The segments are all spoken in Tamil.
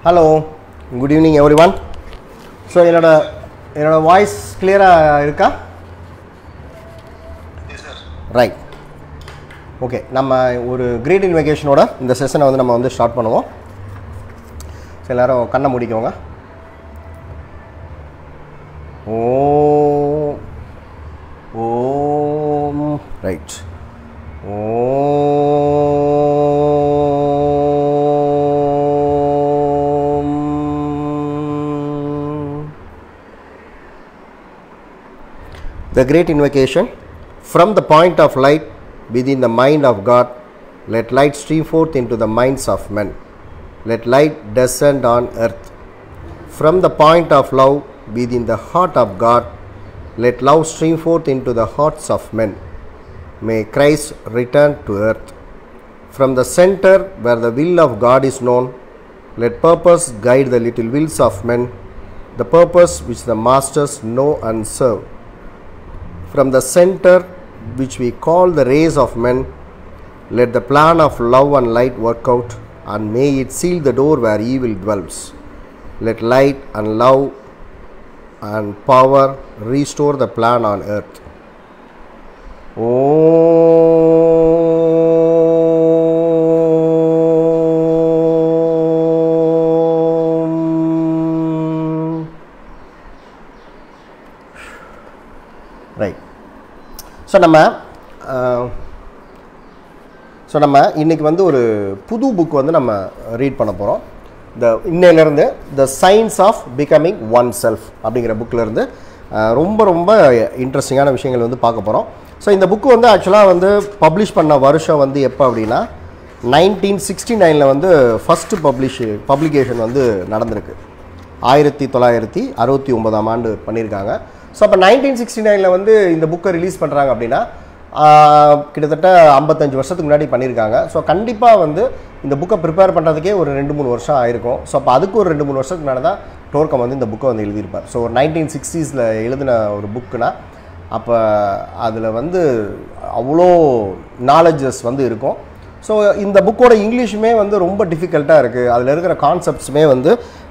Hello, good evening everyone. So, என்னோட வாய்ஸ் கிளியராக இருக்கா? ரைட். ஓகே, நம்ம ஒரு கிரேட் இன்வெகேஷனோட இந்த செஷனை வந்து நம்ம வந்து ஸ்டார்ட் பண்ணுவோம். ஸோ எல்லோரும் கண்ணை முடிக்கோங்க. ஓம் ஓம் right. The great invocation. From the point of light within the mind of God, let light stream forth into the minds of men. Let light descend on earth. From the point of love within the heart of God, let love stream forth into the hearts of men. May Christ return to earth. From the center where the will of God is known, let purpose guide the little wills of men, the purpose which the masters know and serve. From the center which we call the rays of men, let the plan of love and light work out, and may it seal the door where evil dwells. Let light and love and power restore the plan on earth. Right. So நம்ம இன்றைக்கி வந்து ஒரு புது புக் வந்து நம்ம ரீட் பண்ண போகிறோம். இன்னையிலேருந்து the science of becoming one self அப்படிங்கிற புக்கிலேருந்து ரொம்ப இன்ட்ரெஸ்டிங்கான விஷயங்கள் வந்து பார்க்க போகிறோம். ஸோ இந்த புக்கு வந்து ஆக்சுவலாக வந்து பப்ளிஷ் பண்ண வருஷம் வந்து எப்போ அப்படின்னா 1969 வந்து ஃபஸ்ட்டு பப்ளிகேஷன் வந்து நடந்திருக்கு. 1969ஆம் ஆண்டு பண்ணியிருக்காங்க. ஸோ அப்போ 1969 வந்து இந்த புக்கை ரிலீஸ் பண்ணுறாங்க அப்படின்னா கிட்டத்தட்ட 55 வருஷத்துக்கு முன்னாடி பண்ணியிருக்காங்க. ஸோ கண்டிப்பாக வந்து இந்த புக்கை ப்ரிப்பேர் பண்ணுறதுக்கே ஒரு 2-3 வருஷம் ஆயிருக்கும். ஸோ அப்போ அதுக்கு ஒரு 2-3 வருஷத்துக்கு முன்னாடி தான் டோர்கம் வந்து இந்த புக்கை வந்து எழுதியிருப்பார். ஸோ ஒரு 1960s எழுதின ஒரு புக்குனா அப்போ அதில் வந்து அவ்வளோ நாலேஜஸ் வந்து இருக்கும். ஸோ இந்த புக்கோட இங்கிலீஷுமே வந்து ரொம்ப டிஃபிகல்ட்டாக இருக்குது. அதில் இருக்கிற கான்செப்ட்ஸுமே வந்து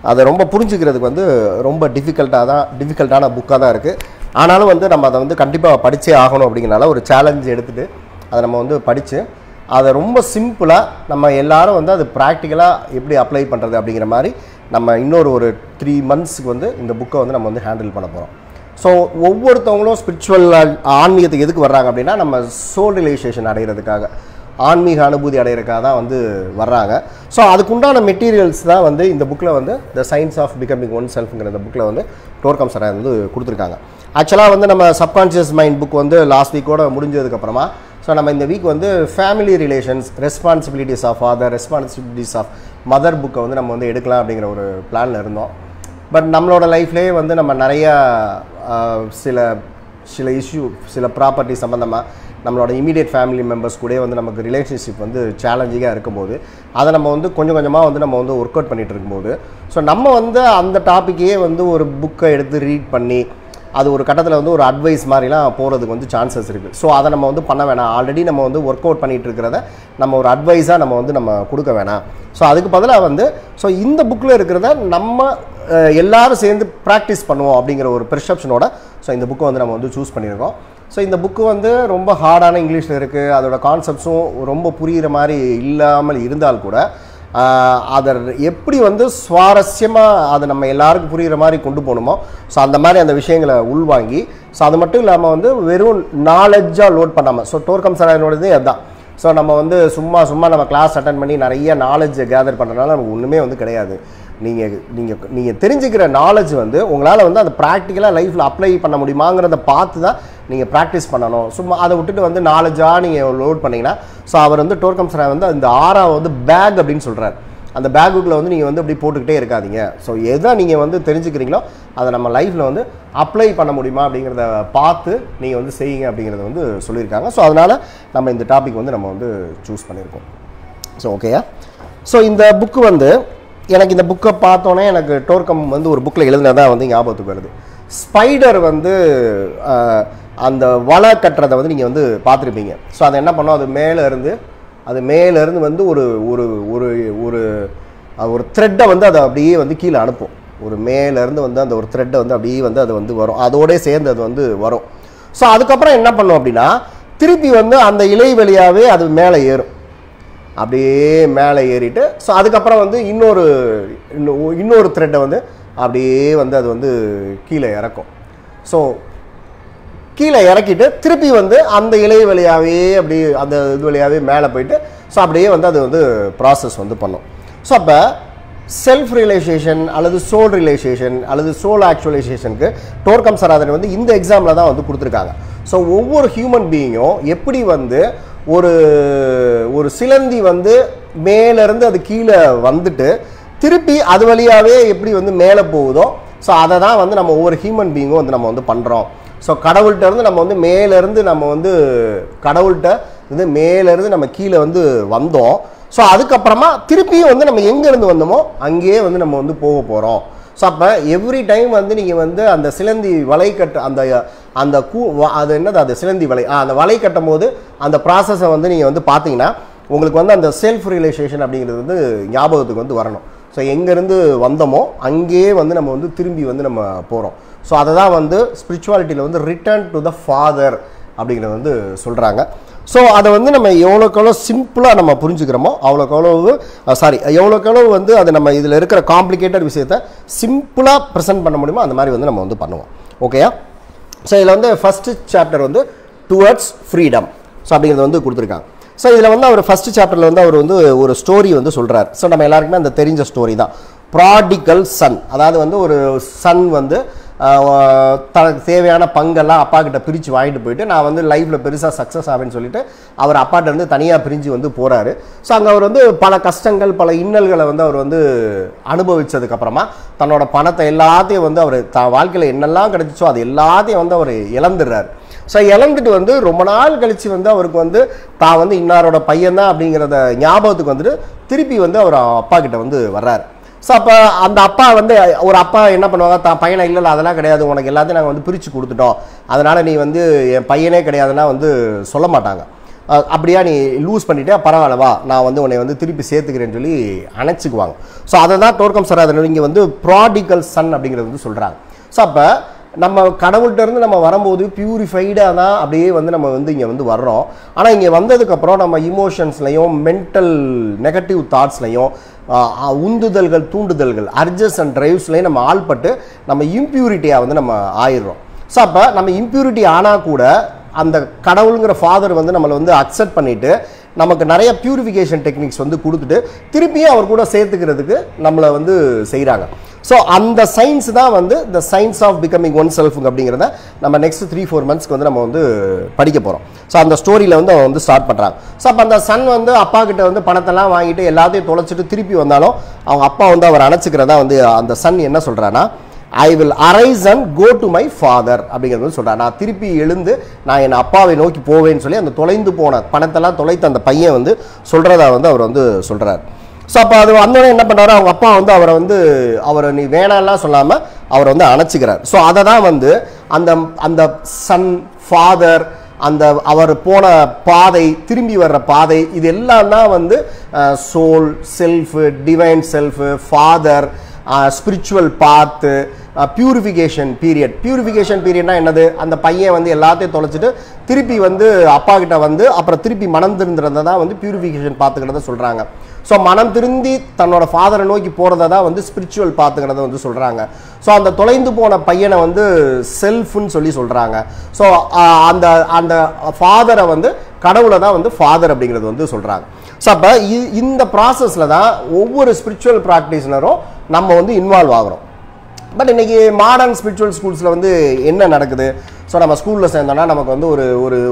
அதை ரொம்ப புரிஞ்சுக்கிறதுக்கு வந்து ரொம்ப டிஃபிகல்ட்டான புக்காக தான் இருக்குது. ஆனாலும் வந்து நம்ம அதை வந்து கண்டிப்பாக படித்தே ஆகணும் அப்படிங்கிறனால ஒரு சேலஞ்ச் எடுத்துகிட்டு அதை நம்ம வந்து படித்து அதை ரொம்ப சிம்பிளாக நம்ம எல்லோரும் வந்து அது ப்ராக்டிக்கலாக எப்படி அப்ளை பண்ணுறது அப்படிங்கிற மாதிரி நம்ம ஒரு 3 மந்த்ஸுக்கு வந்து இந்த புக்கை வந்து நம்ம வந்து ஹேண்டில் பண்ண போகிறோம். ஸோ ஒவ்வொருத்தவங்களும் ஸ்பிரிச்சுவல் ஆன்மீகத்துக்கு எதுக்கு வர்றாங்க அப்படின்னா நம்ம சோல் ரியலைசேஷன் அடைகிறதுக்காக, ஆன்மீக அனுபூதி அடைகிறதுக்காக தான் வந்து வர்றாங்க. ஸோ அதுக்குண்டான மெட்டீரியல்ஸ் தான் வந்து இந்த புக்கில் வந்து the science of becoming one செல்ஃப்ங்கிற இந்த புக்கில் வந்து டோர்கம் சார் வந்து கொடுத்துருக்காங்க. ஆக்சுவலாக வந்து நம்ம சப்கான்ஷியஸ் மைண்ட் புக் வந்து லாஸ்ட் வீக்கோட முடிஞ்சதுக்கப்புறமா ஸோ நம்ம இந்த வீக் வந்து family relations, responsibilities of father, responsibilities of mother புக்கை வந்து நம்ம வந்து எடுக்கலாம் அப்படிங்கிற ஒரு பிளானில் இருந்தோம். பட் நம்மளோட லைஃப்லேயே வந்து நம்ம நிறையா சில இஷ்யூ, சில ப்ராப்பர்ட்டி சம்மந்தமாக நம்மளோட இமீடியட் ஃபேமிலி மெம்பர்ஸ் கூட வந்து நமக்கு ரிலேஷன்ஷிப் வந்து சேலஞ்சிங்காக இருக்கும்போது அதை நம்ம வந்து கொஞ்சம் கொஞ்சமாக வந்து நம்ம வந்து ஒர்க் அவுட் பண்ணிகிட்டு இருக்கும்போது ஸோ நம்ம வந்து அந்த டாப்பிக்கையே வந்து ஒரு புக்கை எடுத்து ரீட் பண்ணி அது ஒரு கட்டத்தில் வந்து ஒரு அட்வைஸ் மாதிரிலாம் போகிறதுக்கு வந்து சான்சஸ் இருக்குது. ஸோ அதை நம்ம வந்து பண்ண வேணாம். ஆல்ரெடி நம்ம வந்து ஒர்க் அவுட் பண்ணிகிட்டு இருக்கிறத நம்ம ஒரு அட்வைஸாக நம்ம கொடுக்க வேணாம். ஸோ அதுக்கு பதிலாக வந்து ஸோ இந்த புக்கில் இருக்கிறத நம்ம எல்லோரும் சேர்ந்து ப்ராக்டிஸ் பண்ணுவோம் அப்படிங்கிற ஒரு பெர்செப்ஷனோட ஸோ இந்த புக்கை வந்து நம்ம வந்து சூஸ் பண்ணியிருக்கோம். ஸோ இந்த புக்கு வந்து ரொம்ப ஹார்டான இங்கிலீஷில் இருக்குது. அதோட கான்செப்ட்ஸும் ரொம்ப புரிகிற மாதிரி இல்லாமல் இருந்தால் கூட அதை எப்படி வந்து சுவாரஸ்யமாக அதை நம்ம எல்லாருக்கும் புரிகிற மாதிரி கொண்டு போகணுமோ ஸோ அந்த மாதிரி அந்த விஷயங்களை உள்வாங்கி ஸோ அது மட்டும் இல்லாமல் வந்து வெறும் நாலேஜாக லோட் பண்ணாமல் ஸோ டோர்கம் சாரோடதே அதுதான். ஸோ நம்ம வந்து சும்மா நம்ம கிளாஸ் அட்டன் பண்ணி நிறைய நாலேஜை கேதர் பண்ணுறதுனால நமக்கு ஒன்றுமே வந்து கிடையாது. நீங்கள் தெரிஞ்சுக்கிற நாலேஜ் வந்து உங்களால் வந்து அதை ப்ராக்டிக்கலாக லைஃப்பில் அப்ளை பண்ண முடியுமாங்கிறத பார்த்து தான் நீங்கள் ப்ராக்டிஸ் பண்ணணும். சும்மா அதை விட்டுட்டு வந்து நாலேஜாக நீங்கள் லோட் பண்ணிங்கன்னா ஸோ அவர் வந்து டோர்கம் சார் வந்து இந்த 6 வந்து பேக் அப்படின்னு சொல்கிறார். அந்த பேக்குக்குள்ளே வந்து நீங்கள் வந்து அப்படி போட்டுக்கிட்டே இருக்காதீங்க. ஸோ எதை நீங்கள் வந்து தெரிஞ்சுக்கிறீங்களோ அதை நம்ம லைஃப்பில் வந்து அப்ளை பண்ண முடியுமா அப்படிங்கிறத பார்த்து நீங்கள் வந்து செய்யுங்க அப்படிங்கிறத வந்து சொல்லியிருக்காங்க. ஸோ அதனால் நம்ம இந்த டாபிக் வந்து நம்ம வந்து சூஸ் பண்ணியிருக்கோம். ஸோ ஓகேயா. ஸோ இந்த புக்கு வந்து எனக்கு இந்த புக்கை பார்த்தோன்னே எனக்கு டோர்கம் வந்து ஒரு புக்கில் எழுதினதான் வந்து ஞாபகத்துக்கு வருது. ஸ்பைடர் வந்து அந்த வலை கட்டுறதை வந்து நீங்கள் வந்து பார்த்துருப்பீங்க. ஸோ அதை என்ன பண்ணோம், அது மேலேருந்து வந்து ஒரு ஒரு ஒரு ஒரு த்ரெட்டை வந்து அதை அப்படியே வந்து கீழே அனுப்பும். ஒரு மேலேருந்து வந்து அந்த ஒரு த்ரெட்டை வந்து அப்படியே வந்து அது வந்து வரும், அதோடய சேர்ந்து அது வந்து வரும். ஸோ அதுக்கப்புறம் என்ன பண்ணும் அப்படின்னா திருப்பி வந்து அந்த இலை வழியாகவே அது மேலே ஏறும், அப்படியே மேலே ஏறிட்டு ஸோ அதுக்கப்புறம் வந்து இன்னொரு த்ரெட்டை வந்து அப்படியே வந்து அது வந்து கீழே இறக்கும். ஸோ கீழே இறக்கிட்டு திருப்பி வந்து அந்த இலை வழியாகவே அப்படியே அந்த இது வழியாகவே மேலே போயிட்டு ஸோ அப்படியே வந்து அது வந்து ப்ராசஸ் வந்து பண்ணும். ஸோ அப்போ செல்ஃப் ரியலைசேஷன் அல்லது சோல் ரியலைசேஷன் அல்லது சோல் ஆக்சுவலைசேஷனுக்கு டோர்கம் சராதனை வந்து இந்த எக்ஸாமில் தான் வந்து கொடுத்துருக்காங்க. ஸோ ஒவ்வொரு ஹியூமன் பீயிங்கும் எப்படி வந்து ஒரு சிலந்தி வந்து மேலேருந்து அது கீழே வந்துட்டு திருப்பி அது வழியாகவே எப்படி வந்து மேலே போகுதோ ஸோ அதை தான் வந்து நம்ம ஒவ்வொரு ஹியூமன் பீயிங்கும் வந்து நம்ம வந்து பண்ணுறோம். ஸோ கடவுள்கிட்ட இருந்து நம்ம வந்து மேலேருந்து நம்ம வந்து கடவுள்கிட்ட வந்து மேலேருந்து நம்ம கீழே வந்து வந்தோம். ஸோ அதுக்கப்புறமா திருப்பியும் வந்து நம்ம எங்கேருந்து வந்தோமோ அங்கேயே வந்து நம்ம வந்து போக போகிறோம். ஸோ அப்போ எவ்ரி டைம் வந்து நீங்கள் வந்து அந்த சிலந்தி வலை கட்ட அது என்னது அது சிலந்தி வலை அந்த வலை கட்டும் போது அந்த ப்ராசஸை வந்து நீங்கள் வந்து பார்த்தீங்கன்னா உங்களுக்கு வந்து அந்த செல்ஃப் ரியலைசேஷன் அப்படிங்கிறது வந்து ஞாபகத்துக்கு வந்து வரணும். ஸோ எங்கேருந்து வந்தோமோ அங்கேயே வந்து நம்ம வந்து திரும்பி வந்து நம்ம போகிறோம். ஸோ அதை தான் வந்து ஸ்பிரிச்சுவாலிட்டியில் வந்து ரிட்டர்ன் டு த ஃபாதர் அப்படிங்கிறது வந்து சொல்கிறாங்க. ஸோ அதை வந்து நம்ம எவ்வளோக்கெவ்வளோ சிம்பிளாக நம்ம புரிஞ்சுக்கிறோமோ எவ்வளோக்கெவ்வளோ வந்து அது நம்ம இதில் இருக்கிற காம்ப்ளிகேட்டட் விஷயத்தை சிம்பிளாக ப்ரெசென்ட் பண்ண முடியுமோ அந்த மாதிரி வந்து நம்ம வந்து பண்ணுவோம். ஓகேயா? ஸோ இதில் வந்து ஃபஸ்ட்டு சாப்டர் வந்து டுவர்ட்ஸ் ஃப்ரீடம் ஸோ அப்படிங்கிறது வந்து கொடுத்துருக்காங்க. ஸோ இதில் வந்து அவர் ஃபஸ்ட்டு சாப்டரில் வந்து அவர் வந்து ஒரு ஸ்டோரி வந்து சொல்கிறார். ஸோ நம்ம எல்லாருக்குமே அந்த தெரிஞ்ச ஸ்டோரி தான், ப்ராடிகல் சன். அதாவது வந்து ஒரு சன் வந்து தனக்கு தேவையான பங்கெல்லாம் அப்பா கிட்ட பிரித்து வாங்கிட்டு போயிட்டு நான் வந்து லைஃப்பில் பெருசாக சக்ஸஸ் ஆவேன்னு சொல்லிட்டு அவர் அப்பாட்ட இருந்து தனியாக பிரிஞ்சு வந்து போகிறாரு. ஸோ அங்கே அவர் வந்து பல கஷ்டங்கள் பல இன்னல்களை வந்து அவர் வந்து அனுபவித்ததுக்கப்புறமா தன்னோட பணத்தை எல்லாத்தையும் வந்து அவர் வாழ்க்கையில் என்னெல்லாம் கிடைச்சிச்சோ அது எல்லாத்தையும் வந்து அவர் இழந்துடுறாரு. ஸோ இழந்துட்டு வந்து ரொம்ப நாள் கழித்து வந்து அவருக்கு வந்து தான் வந்து இன்னாரோட பையன்தான் அப்படிங்கிறத ஞாபகத்துக்கு வந்துட்டு திருப்பி வந்து அவர் அப்பா கிட்ட வந்து வர்றாரு. ஸோ அப்போ அந்த அப்பா வந்து ஒரு அப்பா என்ன பண்ணுவாங்க, தான் பையனை இல்லை அதெல்லாம் கிடையாது, உனக்கு எல்லாத்தையும் நாங்கள் வந்து பிரித்து கொடுத்துட்டோம், அதனால் நீ வந்து என் பையனே கிடையாதுன்னா வந்து சொல்ல மாட்டாங்க. அப்படியா நீ லூஸ் பண்ணிட்டே பரவாயில்லவா நான் வந்து உன்னை வந்து திருப்பி சேர்த்துக்கிறேன்னு சொல்லி அணைச்சிக்குவாங்க. ஸோ அதை தான் டோர்கம் சராதனை இங்கே வந்து ப்ராடிகல் சன் அப்படிங்கிறது வந்து சொல்கிறாங்க. ஸோ அப்போ நம்ம கடவுள்கிட்ட இருந்து நம்ம வரும்போது பியூரிஃபைடாக தான் அப்படியே வந்து நம்ம வந்து இங்கே வந்து வர்றோம். ஆனால் இங்கே வந்ததுக்கப்புறம் நம்ம இமோஷன்ஸ்லையும் மென்டல் நெகட்டிவ் தாட்ஸ்லையும் உந்துதல்கள் தூண்டுதல்கள் அர்ஜஸ் அண்ட் ட்ரைவ்ஸ்லையும் நம்ம ஆள்பட்டு நம்ம இம்பியூரிட்டியாக வந்து நம்ம ஆயிடுறோம். ஸோ அப்போ நம்ம இம்பியூரிட்டி ஆனால் கூட அந்த கடவுளுங்கிற ஃபாதர் வந்து நம்மளை வந்து அக்செப்ட் பண்ணிவிட்டு நமக்கு நிறைய பியூரிஃபிகேஷன் டெக்னிக்ஸ் வந்து கொடுத்துட்டு திருப்பியும் அவர் கூட சேர்த்துக்கிறதுக்கு நம்மளை வந்து செய்கிறாங்க. ஸோ அந்த சயின்ஸ் தான் வந்து the science of becoming one செல்ஃபுங்க அப்படிங்கிறத நம்ம நெக்ஸ்ட் 3-4 மந்த்ஸ்க்கு வந்து நம்ம வந்து படிக்க போகிறோம். ஸோ அந்த ஸ்டோரியில் வந்து அவன் வந்து ஸ்டார்ட் பண்ணுறாங்க. ஸோ அப்போ அந்த சன் வந்து அப்பா கிட்ட வந்து பணத்தெல்லாம் வாங்கிட்டு எல்லாத்தையும் தொலைச்சிட்டு திருப்பி வந்தாலும் அவங்க அப்பா வந்து அவர் அணைச்சிக்கிறதா வந்து அந்த சன் என்ன சொல்கிறான்னா, I will arise and go to my father அப்படிங்கிறது சொல்கிறார். நான் திருப்பி எழுந்து நான் என் அப்பாவை நோக்கி போவேன்னு சொல்லி அந்த தொலைந்து போன பணத்தெல்லாம் தொலைத்த அந்த பையன் வந்து சொல்கிறதா வந்து அவர் வந்து சொல்கிறார். ஸோ அப்போ அது வந்தோடனே என்ன பண்ணுறாரு, அவங்க அப்பா வந்து அவரை நீ வேணாம்லாம் சொல்லாமல் அவரை வந்து அணைச்சிக்கிறார். ஸோ அதை தான் வந்து அந்த சன் ஃபாதர் அந்த அவர் போன பாதை திரும்பி வர்ற பாதை இது எல்லாம் தான் வந்து soul self divine self father spiritual path purification பீரியட்னா என்னது, அந்த பையன் வந்து எல்லாத்தையும் தொலைச்சிட்டு திருப்பி வந்து அப்பா கிட்ட வந்து அப்புறம் திருப்பி மனம் திருந்துறதை தான் வந்து பியூரிஃபிகேஷன் பார்த்துக்கிறத சொல்கிறாங்க. ஸோ மனம் திருந்தி தன்னோட ஃபாதரை நோக்கி போகிறத தான் வந்து ஸ்பிரிச்சுவல் பார்த்துக்கிறத வந்து சொல்கிறாங்க. ஸோ அந்த தொலைந்து போன பையனை வந்து செல்ஃப்னு சொல்லி சொல்கிறாங்க. ஸோ அந்த ஃபாதரை வந்து கடவுளை தான் வந்து ஃபாதர் அப்படிங்கிறது வந்து சொல்கிறாங்க. ஸோ அப்போ இந்த ப்ராசஸில் தான் ஒவ்வொரு ஸ்பிரிச்சுவல் ப்ராக்டிஸ்னரும் நம்ம வந்து இன்வால்வ் ஆகிறோம். பட் இன்றைக்கி மாடர்ன் ஸ்பிரிச்சுவல் ஸ்கூல்ஸில் வந்து என்ன நடக்குது, ஸோ நம்ம ஸ்கூலில் சேர்ந்தோன்னா நமக்கு வந்து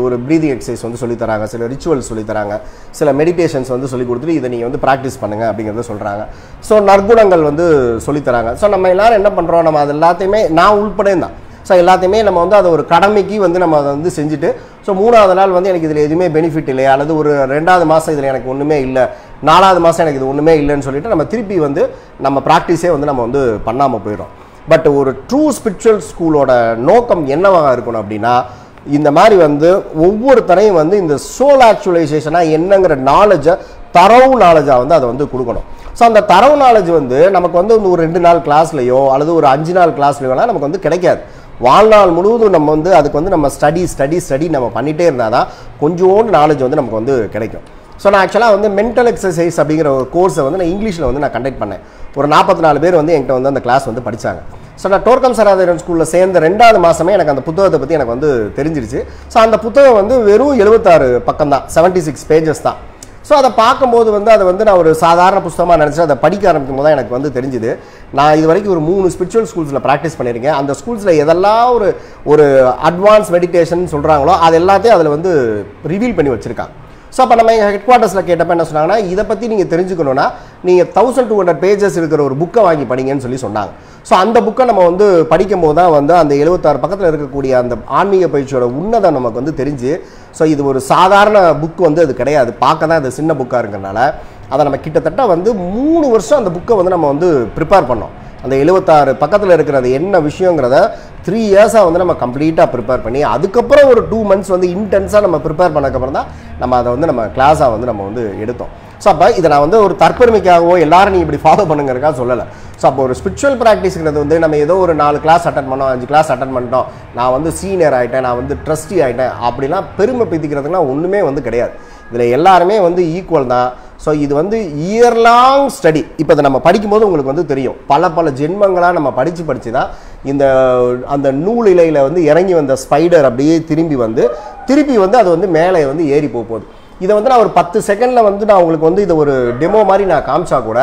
ஒரு ப்ரீதிங் எக்ஸசைஸ் வந்து சொல்லித்தராங்க, சில ரிச்சுவல்ஸ் சொல்லித்தராங்க, சில மெடிடேஷன்ஸ் வந்து சொல்லி கொடுத்துட்டு இதை நீங்கள் வந்து ப்ராக்டிஸ் பண்ணுங்கள் அப்படிங்கிறத சொல்கிறாங்க. ஸோ நற்குணங்கள் வந்து சொல்லித்தராங்க. ஸோ நம்ம எல்லோரும் என்ன பண்ணுறோம், நம்ம அது எல்லாத்தையுமே நான் உள்படே தான் ஸோ எல்லாத்தையுமே நம்ம வந்து அதை ஒரு கடமைக்கு வந்து நம்ம அதை வந்து செஞ்சுட்டு ஸோ 3வது நாள் வந்து எனக்கு இதில் எதுவுமே பெனிஃபிட் இல்லையா, அல்லது ஒரு 2வது மாதம் இதில் எனக்கு ஒன்றுமே இல்லை, 4வது மாதம் எனக்கு இது ஒன்றுமே இல்லைன்னு சொல்லிட்டு நம்ம திருப்பி வந்து நம்ம ப்ராக்டிஸே வந்து நம்ம வந்து பண்ணாமல் போயிடும். பட் ஒரு ட்ரூ ஸ்பிரிச்சுவல் ஸ்கூலோட நோக்கம் என்னவாக இருக்கணும் அப்படின்னா, இந்த மாதிரி வந்து ஒவ்வொருத்தரையும் வந்து இந்த சோல் ஆக்சுவலைசேஷனாக என்னங்கிற நாலேஜை தரவு நாலேஜாக வந்து அதை வந்து கொடுக்கணும். ஸோ அந்த தரவு நாலேஜ் வந்து நமக்கு வந்து ஒரு 2 நாள் கிளாஸ்லையோ அல்லது ஒரு 5 நாள் கிளாஸ்லையோலாம் நமக்கு வந்து கிடைக்காது. வாழ்நாள் முழுவதும் நம்ம வந்து அதுக்கு வந்து நம்ம ஸ்டடி நம்ம பண்ணிகிட்டே இருந்தால் தான் கொஞ்சோண்டு நாலேஜ் வந்து நமக்கு வந்து கிடைக்கும். ஸோ நான் ஆக்சுவலாக வந்து மென்டல் எக்ஸசைஸ் அப்படிங்கிற ஒரு கோர்ஸை வந்து நான் இங்கிலீஷில் வந்து நான் கண்டக்ட் பண்ணேன். ஒரு 44 பேர் வந்து என்கிட்ட வந்து அந்த கிளாஸ் வந்து படித்தாங்க. ஸோ நான் டோர்கம் சராதரன் ஸ்கூலில் சேர்ந்த 2வது மாதமே எனக்கு அந்த புத்தகத்தை பற்றி எனக்கு வந்து தெரிஞ்சிருச்சு. ஸோ அந்த புத்தகம் வந்து வெறும் 76 பக்கம் தான், 76 பேஜஸ் தான். ஸோ அதை பார்க்கும்போது வந்து அதை வந்து நான் ஒரு சாதாரண புத்தகமாக நினச்சி அதை படிக்க ஆரம்பிக்கும் போது தான் எனக்கு வந்து தெரிஞ்சுது. நான் இது வரைக்கும் ஒரு 3 ஸ்பிரிச்சுவல் ஸ்கூல்ஸில் ப்ராக்டிஸ் பண்ணியிருக்கேன். அந்த ஸ்கூல்ஸில் எதெல்லாம் ஒரு அட்வான்ஸ் மெடிடேஷன் சொல்கிறாங்களோ அது எல்லாத்தையும் அதில் வந்து ரிவீல் பண்ணி வச்சுருக்காங்க. ஸோ அப்போ நம்ம எங்கள் ஹெட் குவார்ட்டர்ஸில் கேட்டப்போ என்ன சொன்னாங்கன்னா, இதை பற்றி நீங்கள் தெரிஞ்சுக்கணுன்னா நீங்கள் 1200 பேஜஸ் இருக்கிற ஒரு புக்கை வாங்கி படிங்கன்னு சொன்னாங்க. ஸோ அந்த புக்கை நம்ம வந்து படிக்கும்போது தான் வந்து அந்த 76 பக்கத்தில் இருக்கக்கூடிய அந்த ஆன்மீக பயிற்சியோட உன்னதம் நமக்கு வந்து தெரிஞ்சு, ஸோ இது ஒரு சாதாரண புக் வந்து அது கிடையாது, பார்க்க தான் அது சின்ன புக்காக இருக்கிறனால அதை நம்ம கிட்டத்தட்ட வந்து 3 வருஷம் அந்த புக்கை வந்து நம்ம வந்து ப்ரிப்பேர் பண்ணோம். அந்த 76 பக்கத்தில் இருக்கிறது என்ன விஷயங்கிறத 3 இயர்ஸாக வந்து நம்ம கம்ப்ளீட்டாக ப்ரிப்பேர் பண்ணி அதுக்கப்புறம் ஒரு 2 மந்த்ஸ் வந்து இன்டென்ஸாக நம்ம ப்ரிப்பேர் பண்ணக்கப்புறம் தான் நம்ம அதை வந்து நம்ம கிளாஸாக வந்து நம்ம வந்து எடுத்தோம். ஸோ அப்போ இதை நான் வந்து ஒரு தற்பெருமைக்காகவோ எல்லாரும் நீ இப்படி ஃபாலோ பண்ணுங்கிறக்காக சொல்லலை. ஸோ அப்போ ஒரு ஸ்பிரிச்சுவல் ப்ராக்டிஸ்ங்கிறது வந்து நம்ம ஏதோ ஒரு 4 கிளாஸ் அட்டன் பண்ணோம், 5 கிளாஸ் அட்டன் பண்ணிட்டோம், நான் வந்து சீனியர் ஆகிட்டேன், நான் வந்து ட்ரஸ்டி ஆகிட்டேன் அப்படிலாம் பெருமை பிடிக்கிறதுக்குலாம் ஒன்றுமே வந்து கிடையாது. இதில் எல்லாருமே வந்து ஈக்குவல் தான். ஸோ இது வந்து இயர் லாங் ஸ்டடி. இப்போ இதை நம்ம படிக்கும்போது உங்களுக்கு வந்து தெரியும், பல ஜென்மங்களாக நம்ம படித்து தான் இந்த அந்த நூல் இலையில் வந்து இறங்கி வந்த ஸ்பைடர் அப்படியே திருப்பி வந்து அது வந்து மேலே வந்து ஏறி போகுது. இதை வந்து நான் ஒரு 10 செகண்டில் வந்து நான் உங்களுக்கு வந்து இதை ஒரு டெமோ மாதிரி நான் காமிச்சா கூட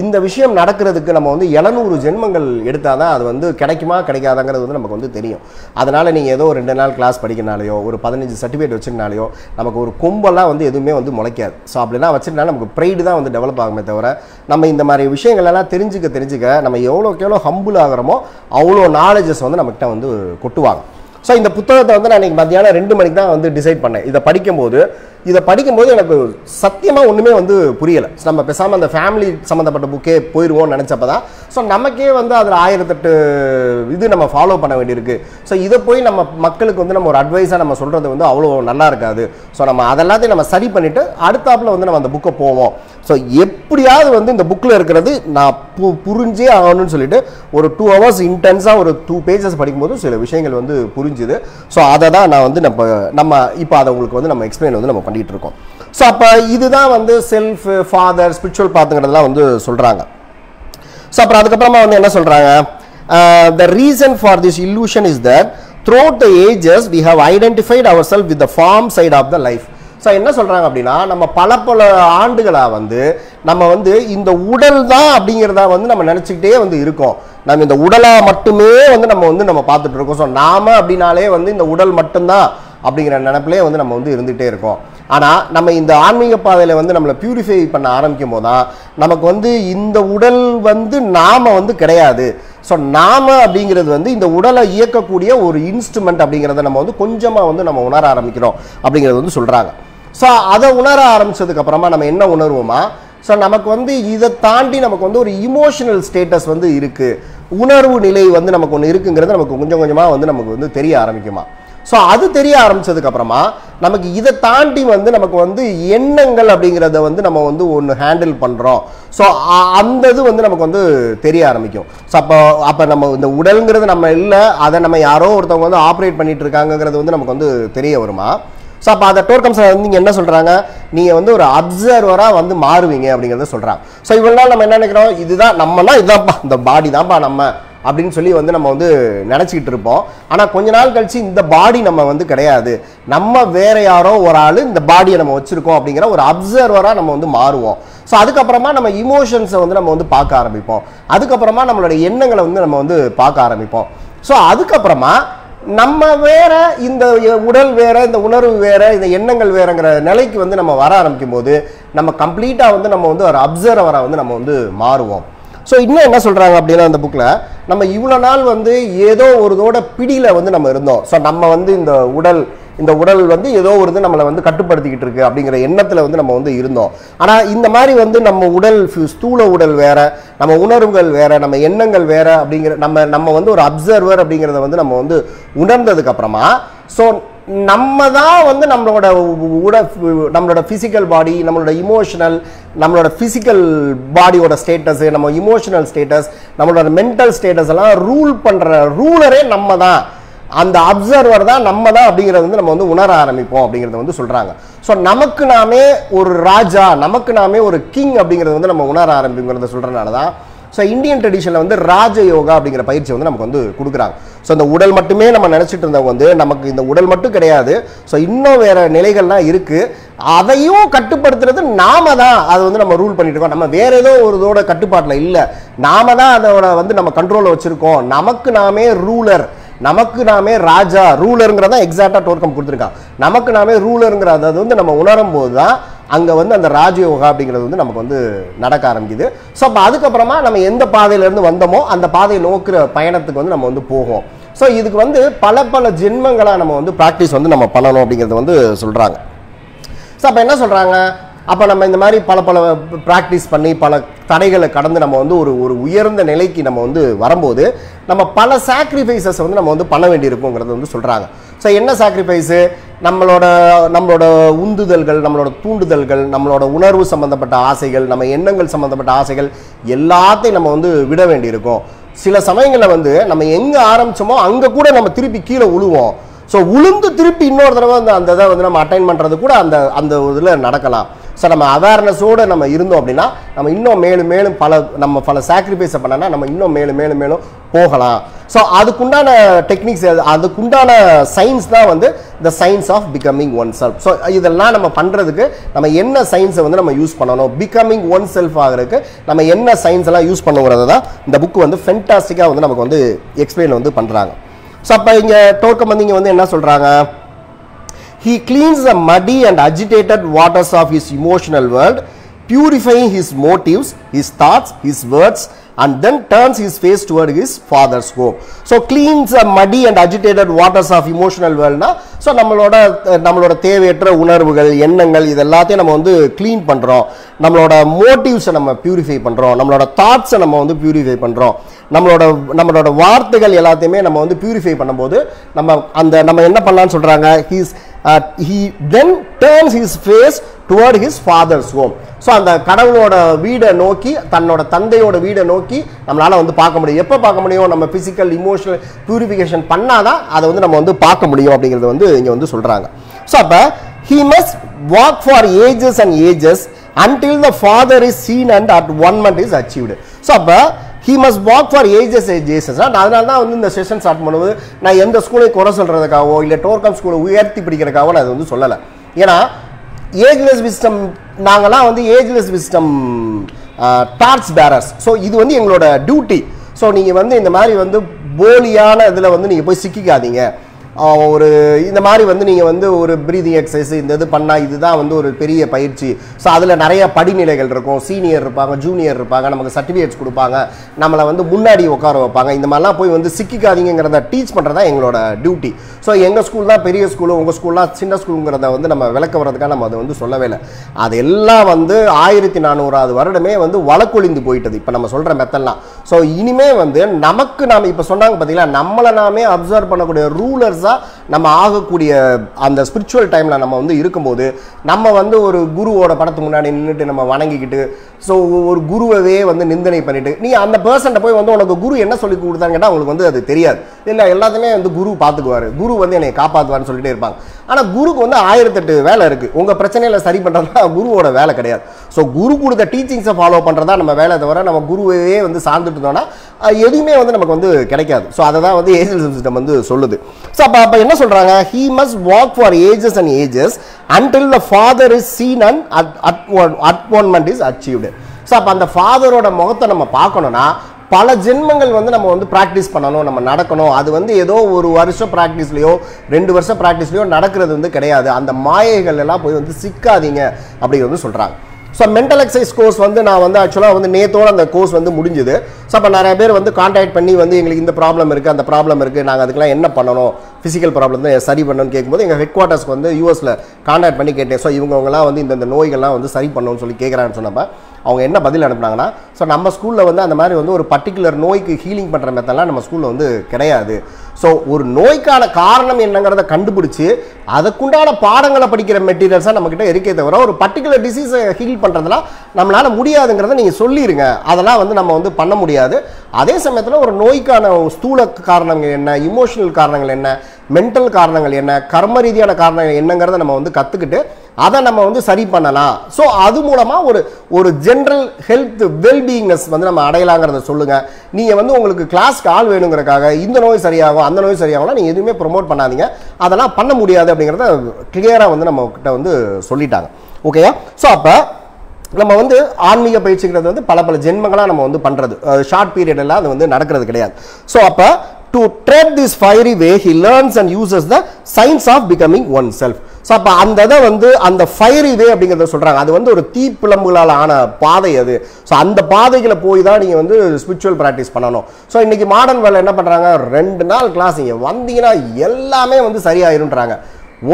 இந்த விஷயம் நடக்கிறதுக்கு நம்ம வந்து 700 ஜென்மங்கள் எடுத்தால் தான் அது வந்து கிடைக்குமா கிடைக்காதாங்கிறது வந்து நமக்கு வந்து தெரியும். அதனால் நீங்கள் ஏதோ 2 நாள் கிளாஸ் படிக்கிறனாலையோ ஒரு 15 சர்டிஃபிகேட் வச்சுருந்தாலையோ நமக்கு ஒரு கொம்பெல்லாம் வந்து எதுவுமே வந்து முளைக்காது. ஸோ அப்படிலாம் வச்சுருந்தாலும் நமக்கு ப்ரைடு தான் வந்து டெவலப் ஆகுமே தவிர நம்ம இந்த மாதிரி விஷயங்களெல்லாம் தெரிஞ்சுக்க நம்ம எவ்வளோக்கு எவ்வளோ ஹம்பிள் ஆகிறோமோ அவ்வளோ நாலேஜஸ் வந்து நம்மகிட்ட வந்து கொட்டுவாங்க. ஸோ இந்த புத்தகத்தை வந்து நான் இன்றைக்கி மத்தியானம் 2 மணிக்கு தான் வந்து டிசைட் பண்ணேன். இதை படிக்கும்போது எனக்கு சத்தியமாக ஒன்றுமே வந்து புரியலை. நம்ம பேசாமல் அந்த ஃபேமிலி சம்மந்தப்பட்ட புக்கே போயிடுவோம்னு நினச்சப்போ தான் ஸோ நமக்கே வந்து அதில் 1008 இது நம்ம ஃபாலோ பண்ண வேண்டியிருக்கு. ஸோ இதை போய் நம்ம மக்களுக்கு வந்து நம்ம ஒரு அட்வைஸாக நம்ம சொல்கிறது வந்து அவ்வளோ நல்லா இருக்காது. ஸோ நம்ம அதெல்லாத்தையும் நம்ம சரி பண்ணிவிட்டு அடுத்தாப்பில் வந்து நம்ம அந்த புக்கை போவோம். ஸோ எப்படியாவது வந்து இந்த புக்கில் இருக்கிறது நான் புரிஞ்சே ஆகணும்னு சொல்லிட்டு ஒரு 2 hours இன்டென்ஸாக ஒரு 2 பேஜஸ் படிக்கும்போது சில விஷயங்கள் வந்து புரிஞ்சுது. ஸோ அதை தான் நான் வந்து நம்ம இப்போ அதை உங்களுக்கு வந்து நம்ம எக்ஸ்பிளைன் வந்து நம்ம பண்ணிகிட்டு இருக்கோம். ஸோ அப்போ இதுதான் வந்து செல்ஃப், ஃபாதர், ஸ்பிரிச்சுவல் பாத்துங்கிறதுலாம் வந்து சொல்கிறாங்க. ஸோ அப்புறம் அதுக்கப்புறமா வந்து என்ன சொல்கிறாங்க, the reason for this illusion is that throughout the ages we have identified ourselves with the form side of the life. So என்ன சொல்கிறாங்க அப்படின்னா, நம்ம பல ஆண்டுகளாக வந்து நம்ம வந்து இந்த உடல் தான் அப்படிங்கிறத வந்து நம்ம நினச்சிக்கிட்டே வந்து இருக்கோம். நம்ம இந்த உடலாக மட்டுமே வந்து நம்ம பார்த்துட்டு இருக்கோம். ஸோ நாம அப்படின்னாலே வந்து இந்த உடல் மட்டும்தான் அப்படிங்கிற நினைப்பிலே வந்து நம்ம வந்து இருந்துகிட்டே இருக்கோம். ஆனால் நம்ம இந்த ஆன்மீக பாதையில் வந்து நம்மளை பியூரிஃபை பண்ண ஆரம்பிக்கும் போது தான் நமக்கு வந்து இந்த உடல் வந்து நாம வந்து கிடையாது. ஸோ நாம அப்படிங்கிறது வந்து இந்த உடலை இயக்கக்கூடிய ஒரு இன்ஸ்ட்ருமெண்ட் அப்படிங்கிறத நம்ம வந்து கொஞ்சமாக வந்து நம்ம உணர ஆரம்பிக்கிறோம் அப்படிங்கிறது வந்து சொல்கிறாங்க. ஸோ அதை உணர ஆரம்பித்ததுக்கு அப்புறமா நம்ம என்ன உணர்வோமா, ஸோ நமக்கு வந்து இதை தாண்டி நமக்கு வந்து ஒரு இமோஷனல் ஸ்டேட்டஸ் வந்து இருக்குது, உணர்வு நிலை வந்து நமக்கு ஒன்று இருக்குங்கிறது நமக்கு கொஞ்சம் கொஞ்சமாக வந்து நமக்கு வந்து தெரிய ஆரம்பிக்குமா. ஸோ அது தெரிய ஆரம்பித்ததுக்கப்புறமா நமக்கு இதை தாண்டி வந்து நமக்கு வந்து எண்ணங்கள் அப்படிங்கிறத வந்து நம்ம வந்து ஒன்று ஹேண்டில் பண்ணுறோம். ஸோ அந்த இது வந்து நமக்கு வந்து தெரிய ஆரம்பிக்கும். ஸோ அப்போ நம்ம இந்த உடல்ங்கிறது நம்ம இல்லை, அதை நம்ம யாரோ ஒருத்தவங்க வந்து ஆப்ரேட் பண்ணிட்டு இருக்காங்கிறது வந்து நமக்கு வந்து தெரிய வருமா. ஸோ அப்போ அதை டோர்கம் வந்து நீங்கள் என்ன சொல்கிறாங்க, நீங்கள் வந்து ஒரு அப்சர்வராக வந்து மாறுவீங்க அப்படிங்கிறத சொல்கிறாங்க. ஸோ இவ்வளோ நாள் நம்ம என்ன நினைக்கிறோம், இதுதான் நம்மனா இதுதான்ப்பா, இந்த பாடி தான்ப்பா நம்ம அப்படின்னு சொல்லி வந்து நம்ம வந்து நினச்சிக்கிட்டு இருப்போம். ஆனால் கொஞ்ச நாள் கழிச்சு இந்த பாடி நம்ம வந்து கிடையாது, நம்ம வேற யாரோ ஒரு ஆள் இந்த பாடியை நம்ம வச்சுருக்கோம் அப்படிங்கிற ஒரு அப்சர்வராக நம்ம வந்து மாறுவோம். ஸோ அதுக்கப்புறமா நம்ம இமோஷன்ஸை வந்து நம்ம வந்து பார்க்க ஆரம்பிப்போம். அதுக்கப்புறமா நம்மளோட எண்ணங்களை வந்து நம்ம வந்து பார்க்க ஆரம்பிப்போம். ஸோ அதுக்கப்புறமா நம்ம வேற, இந்த உடல் வேற, இந்த உணர்வு வேற, இந்த எண்ணங்கள் வேறங்கிற நிலைக்கு வந்து நம்ம வர ஆரம்பிக்கும் போது நம்ம கம்ப்ளீட்டாக வந்து நம்ம வந்து ஒரு அப்சர்வராக வந்து நம்ம வந்து மாறுவோம். ஸோ இன்னும் என்ன சொல்கிறாங்க அப்படின்னா, அந்த புக்கில் நம்ம இவ்வளோ நாள் வந்து ஏதோ ஒரு இதோட பிடியில் வந்து நம்ம இருந்தோம். ஸோ நம்ம வந்து இந்த உடல் வந்து ஏதோ ஒரு இது நம்மளை வந்து கட்டுப்படுத்திக்கிட்டு இருக்கு அப்படிங்கிற எண்ணத்தில் வந்து நம்ம வந்து இருந்தோம். ஆனால் இந்த மாதிரி வந்து நம்ம உடல், ஸ்தூல உடல் வேற, நம்ம உணர்வுகள் வேற, நம்ம எண்ணங்கள் வேற அப்படிங்கிற நம்ம வந்து ஒரு அப்சர்வர் அப்படிங்கிறத வந்து நம்ம வந்து உணர்ந்ததுக்கு அப்புறமா ஸோ நம்ம தான் வந்து நம்மளோட ஃபிசிக்கல் பாடி, நம்மளோட இமோஷனல், நம்மளோட ஃபிசிக்கல் பாடியோட ஸ்டேட்டஸ், நம்ம இமோஷனல் ஸ்டேட்டஸ், நம்மளோட மென்டல் ஸ்டேட்டஸ் எல்லாம் ரூல் பண்ற ரூலரே நம்ம தான், அந்த அப்சர்வர் தான் நம்ம தான் அப்படிங்கிறது வந்து நம்ம வந்து உணர ஆரம்பிப்போம் அப்படிங்கிறத வந்து சொல்றாங்க. ஸோ நமக்கு நாமே ஒரு ராஜா, நமக்கு நாமே ஒரு கிங் அப்படிங்கிறது வந்து நம்ம உணர ஆரம்பிங்கிறத சொல்றதுனால தான் ஸோ இந்தியன் ட்ரெடிஷனில் வந்து ராஜ யோகா அப்படிங்கிற பயிற்சி வந்து நமக்கு வந்து கொடுக்குறாங்க. ஸோ இந்த உடல் மட்டுமே நம்ம நினச்சிட்டு இருந்தவங்க வந்து நமக்கு இந்த உடல் மட்டும் கிடையாது, ஸோ இன்னும் வேற நிலைகள்லாம் இருக்குது, அதையும் கட்டுப்படுத்துறது நாம தான். அதை வந்து நம்ம ரூல் பண்ணிட்டு இருக்கோம், நம்ம வேற ஏதோ ஒரு இதோட கட்டுப்பாட்டில் இல்லை, நாம தான் அதோட வந்து நம்ம கண்ட்ரோலில் வச்சுருக்கோம். நமக்கு நாமே ரூலர், நமக்கு நாமே ராஜா, ரூலருங்கிறத எக்ஸாக்டாக டோர்க்கம் கொடுத்துருக்கான். நமக்கு நாமே ரூலருங்கிறத அது வந்து நம்ம உணரும் போது தான் அங்கே வந்து அந்த ராஜயோகா அப்படிங்கிறது வந்து நமக்கு வந்து நடக்க ஆரம்பிக்குது. ஸோ அப்போ அதுக்கப்புறமா நம்ம எந்த பாதையிலேருந்து வந்தோமோ அந்த பாதையை நோக்கிற பயணத்துக்கு வந்து நம்ம வந்து போகும். ஸோ இதுக்கு வந்து பல ஜென்மங்களாக நம்ம வந்து ப்ராக்டிஸ் வந்து நம்ம பண்ணணும் அப்படிங்கிறது வந்து சொல்கிறாங்க. ஸோ அப்போ என்ன சொல்கிறாங்க, அப்போ நம்ம இந்த மாதிரி பல ப்ராக்டிஸ் பண்ணி பல தடைகளை கடந்து நம்ம வந்து ஒரு உயர்ந்த நிலைக்கு நம்ம வந்து வரும்போது நம்ம பல சாக்ரிஃபைசஸ் வந்து நம்ம வந்து பண்ண வேண்டியிருக்குங்கிறது வந்து சொல்கிறாங்க. ஸோ என்ன சாக்ரிஃபைஸு, நம்மளோட உந்துதல்கள், நம்மளோட தூண்டுதல்கள், நம்மளோட உணர்வு சம்மந்தப்பட்ட ஆசைகள், நம்ம எண்ணங்கள் சம்மந்தப்பட்ட ஆசைகள் எல்லாத்தையும் நம்ம வந்து விட வேண்டியிருக்கும். சில சமயங்களில் வந்து நம்ம எங்கே ஆரம்பித்தோமோ அங்கே கூட நம்ம திருப்பி கீழே விழுவோம். ஸோ உளுந்து திருப்பி இன்னொரு தடவை அந்த இதை வந்து நம்ம அட்டைன் பண்ணுறது கூட அந்த இதில் நடக்கலாம். ஸோ நம்ம அவேர்னஸோடு நம்ம இருந்தோம் அப்படின்னா நம்ம இன்னும் மேலும் பல சாக்ரிஃபைஸை பண்ணனா நம்ம இன்னும் மேலும் போகலாம். ஸோ அதுக்குண்டான டெக்னிக்ஸ், அதுக்குண்டான சயின்ஸ் தான் வந்து the science of becoming one self. So இதெல்லாம் நம்ம பண்ணுறதுக்கு நம்ம என்ன சயின்ஸை வந்து நம்ம யூஸ் பண்ணணும், பிகமிங் ஒன் செல்ஃப் ஆகிறதுக்கு நம்ம என்ன சயின்ஸ் எல்லாம் யூஸ் பண்ணுங்கிறது தான் இந்த புக்கு வந்து ஃபென்டாஸ்டிக்காக வந்து நமக்கு வந்து எக்ஸ்பிளைன் வந்து பண்ணுறாங்க. ஸோ அப்போ இங்கே டோர்க்கம் வந்து இங்கே வந்து என்ன சொல்கிறாங்க, he cleans the muddy and agitated waters of his emotional world, purifying his motives, his thoughts, his words, and then turns his face toward his father's home. So cleans the muddy and agitated waters of emotional world na, so நம்மளோட தேவையற்ற உணர்வுகள், எண்ணங்கள் இதெல்லாத்தையும் நம்ம வந்து க்ளீன் பண்ணுறோம், நம்மளோட மோட்டிவ்ஸை நம்ம பியூரிஃபை பண்ணுறோம், நம்மளோட தாட்ஸை நம்ம வந்து பியூரிஃபை பண்ணுறோம், நம்மளோட வார்த்தைகள் எல்லாத்தையுமே நம்ம வந்து பியூரிஃபை பண்ணும்போது நம்ம என்ன பண்ணலாம்னு சொல்கிறாங்க, he then turns his face toward his father's home. So அந்த கடவுளோட வீடை நோக்கி, தன்னோட தந்தையோட வீடை நோக்கி நம்மளால வந்து பார்க்க முடியும். எப்போ பார்க்க முடியும், நம்ம பிசிக்கல் இமோஷனல் பியூரிஃபிகேஷன் பண்ணாதான் அதை வந்து நம்ம வந்து பார்க்க முடியும் அப்படிங்கிறது வந்து இங்கே வந்து சொல்கிறாங்க. ஸோ அப்போ he must walk for ages and ages until the father is seen and advancement is achieved. So அப்போ he must walk for ages and ages. அதனால தான் வந்து இந்த செஷன் ஸ்டார்ட் பண்ணும்போது நான் எந்த ஸ்கூலை குறை சொல்கிறதுக்காகவோ இல்லை டோர்க்கம் ஸ்கூலை உயர்த்தி பிடிக்கிறதுக்காகவோ நான் அதை வந்து சொல்லலை. ஏன்னா ஏஜ்லெஸ் விஸ்டம், நாங்கள்லாம் வந்து ageless wisdom torch bearers. So இது வந்து எங்களோட டியூட்டி. ஸோ நீங்கள் வந்து இந்த மாதிரி வந்து போலியான இதில் வந்து நீங்கள் போய் சிக்கிக்காதீங்க. இந்த மாதிரி வந்து நீங்கள் வந்து ஒரு ப்ரீதிங் எக்ஸசைஸ் இந்த இது பண்ணால் இதுதான் வந்து ஒரு பெரிய பயிற்சி. ஸோ அதில் நிறைய படிநிலைகள் இருக்கும், சீனியர் இருப்பாங்க, ஜூனியர் இருப்பாங்க, நமக்கு சர்டிஃபிகேட்ஸ் கொடுப்பாங்க, நம்மளை வந்து முன்னாடி உட்கார வைப்பாங்க. இந்த மாதிரிலாம் போய் வந்து சிக்கிக்காதீங்கிறத டீச் பண்ணுறதா எங்களோட டியூட்டி. ஸோ எங்கள் ஸ்கூல் தான் பெரிய ஸ்கூலு, உங்கள் ஸ்கூல்லாம் சின்ன ஸ்கூலுங்கிறத வந்து நம்ம விளக்க வரதுக்காக நம்ம அதை வந்து சொல்லவே இல்லை. அது எல்லாம் வந்து 1400வது வருடமே வந்து வழக்கொழிந்து போயிட்டது இப்போ நம்ம சொல்கிற மெத்தட்லாம். ஸோ இனிமே வந்து நமக்கு நாம் இப்போ சொன்னாங்க பார்த்தீங்களா, நம்மளை நாமே அப்சர்வ் பண்ணக்கூடிய ரூலர்ஸாக நம்ம ஆகக்கூடிய அந்த ஸ்பிரிச்சுவல் டைம்ல நம்ம வந்து இருக்கும்போது நம்ம வந்து ஒரு குருவோட படத்துக்கு முன்னாடி நின்றுட்டு நம்ம வணங்கிக்கிட்டு, ஸோ ஒரு குருவே வந்து நிந்தனை பண்ணிட்டு நீ அந்த பர்சன்ட்ட போய் வந்து உனக்கு குரு என்ன சொல்லி கொடுத்தான்னு கேட்டால் அவங்களுக்கு வந்து அது தெரியாது. இல்லை எல்லாத்தையுமே வந்து குரு பார்த்துக்குவாரு, குரு வந்து என்னை காப்பாற்றுவார்னு சொல்லிட்டே இருப்பாங்க. ஆனால் குருக்கு வந்து 1008 வேலை இருக்குது. உங்கள் பிரச்சனையில் சரி பண்ணுறதா குருவோட வேலை கிடையாது. ஸோ குரு கொடுத்த டீச்சிங்ஸை ஃபாலோ பண்ணுறதா நம்ம வேலை தவிர நம்ம குருவே வந்து சார்ந்துட்டு இருந்தோம்னா எதுவுமே வந்து நமக்கு வந்து கிடைக்காது. ஸோ அதை தான் வந்து ஏஜ்லெஸ் சிஸ்டம் வந்து சொல்லுது. ஸோ அப்போ என்ன சொல்கிறாங்க, he must walk for ages and ages until the father is seen and advancement is achieved. So அப்போ அந்த ஃபாதரோட முகத்தை நம்ம பார்க்கணும்னா பல ஜென்மங்கள் வந்து நம்ம வந்து ப்ராக்டிஸ் பண்ணணும், நம்ம நடக்கணும். அது வந்து ஏதோ ஒரு வருஷம் ப்ராக்டிஸ்லையோ 2 வருஷம் ப்ராக்டிஸ்லையோ நடக்கிறது வந்து கிடையாது. அந்த மாயைகள் எல்லாம் போய் வந்து சிக்காதீங்க அப்படி வந்து சொல்கிறாங்க. ஸோ மென்டல் எக்ஸசைஸ் கோர்ஸ் வந்து நான் வந்து ஆக்சுவலாக வந்து நேத்தோட அந்த கோர்ஸ் வந்து முடிஞ்சுது. ஸோ அப்போ நிறைய பேர் வந்து கான்டாக்ட் பண்ணி வந்து எங்களுக்கு இந்த ப்ராப்ளம் இருக்குது, அந்த ப்ராப்ளம் இருக்குது, நாங்கள் அதுக்கெல்லாம் என்ன பண்ணணும், ஃபிசிக்கல் ப்ராப்ளம் தான் சரி பண்ணணும்னு கேட்கும்போது எங்கள் ஹெட் குவார்ட்டர்ஸ்க்கு வந்து யூஎஸில் கான்டாக்ட் பண்ணி கேட்டேன். ஸோ இவங்கலாம் வந்து இந்த நோய்கள்லாம் வந்து சரி பண்ணணும்னு சொல்லி கேட்குறான்னு சொன்னப்போ அவங்க என்ன பதில் அனுப்புனாங்கன்னா, ஸோ நம்ம ஸ்கூலில் வந்து அந்த மாதிரி வந்து ஒரு பர்டிகுலர் நோய்க்கு ஹீலிங் பண்ணுற மெத்தட்லாம் நம்ம ஸ்கூலில் வந்து கிடையாது. ஸோ ஒரு நோய்க்கான காரணம் என்னங்கிறத கண்டுபிடிச்சி அதுக்குண்டான பாடங்களை படிக்கிற மெட்டீரியல்ஸாக நம்மக்கிட்ட இருக்கே தவிர ஒரு பர்டிகுலர் டிசீஸை ஹீல் பண்ணுறதுலாம் நம்மளால் முடியாதுங்கிறத நீங்கள் சொல்லிடுங்க. அதெல்லாம் வந்து நம்ம வந்து பண்ண முடியாது. அதே சமயத்தில் ஒரு நோய்க்கான ஸ்தூல காரணங்கள் என்ன, இமோஷனல் காரணங்கள் என்ன, மென்டல் காரணங்கள் என்ன, கர்ம ரீதியான காரணங்கள் என்னங்கிறத நம்ம வந்து கற்றுக்கிட்டு அதை நம்ம வந்து சரி பண்ணலாம். ஸோ அது மூலமாக ஒரு ஜென்ரல் ஹெல்த் வெல்பீயிங்னஸ் வந்து நம்ம அடையலாங்கிறத சொல்லுங்கள். நீங்கள் வந்து உங்களுக்கு கிளாஸ்க்கு ஆள் வேணுங்கிறக்காக இந்த நோய் சரியாகும் அந்த நோய் சரியாகும்னா நீங்கள் எதுவுமே ப்ரொமோட் பண்ணாதீங்க. அதெல்லாம் பண்ண முடியாது அப்படிங்கிறத கிளியராக வந்து நம்ம கிட்ட வந்து சொல்லிட்டாங்க. ஓகேயா? ஸோ அப்போ நம்ம வந்து ஆன்மீக பயிற்சிங்கிறது வந்து பல ஜென்மங்களாக நம்ம வந்து பண்ணுறது, ஷார்ட் பீரியட் எல்லாம் அது வந்து நடக்கிறது கிடையாது. ஸோ அப்போ to tread this fiery way he learns and uses the science of becoming oneself. So அப்போ அந்த இதை வந்து அந்த ஃபயரி வே அப்படிங்கிறத சொல்கிறாங்க. அது வந்து ஒரு தீப்பிழம்புகளால் ஆன பாதை அது. ஸோ அந்த பாதைகளை போய் தான் நீங்கள் வந்து ஸ்பிரிச்சுவல் ப்ராக்டிஸ் பண்ணணும். ஸோ இன்றைக்கி மாடர்ன் வேலை என்ன பண்ணுறாங்க, 2 நாள் கிளாஸ் நீங்கள் வந்தீங்கன்னா எல்லாமே வந்து சரியாயிருன்றாங்க.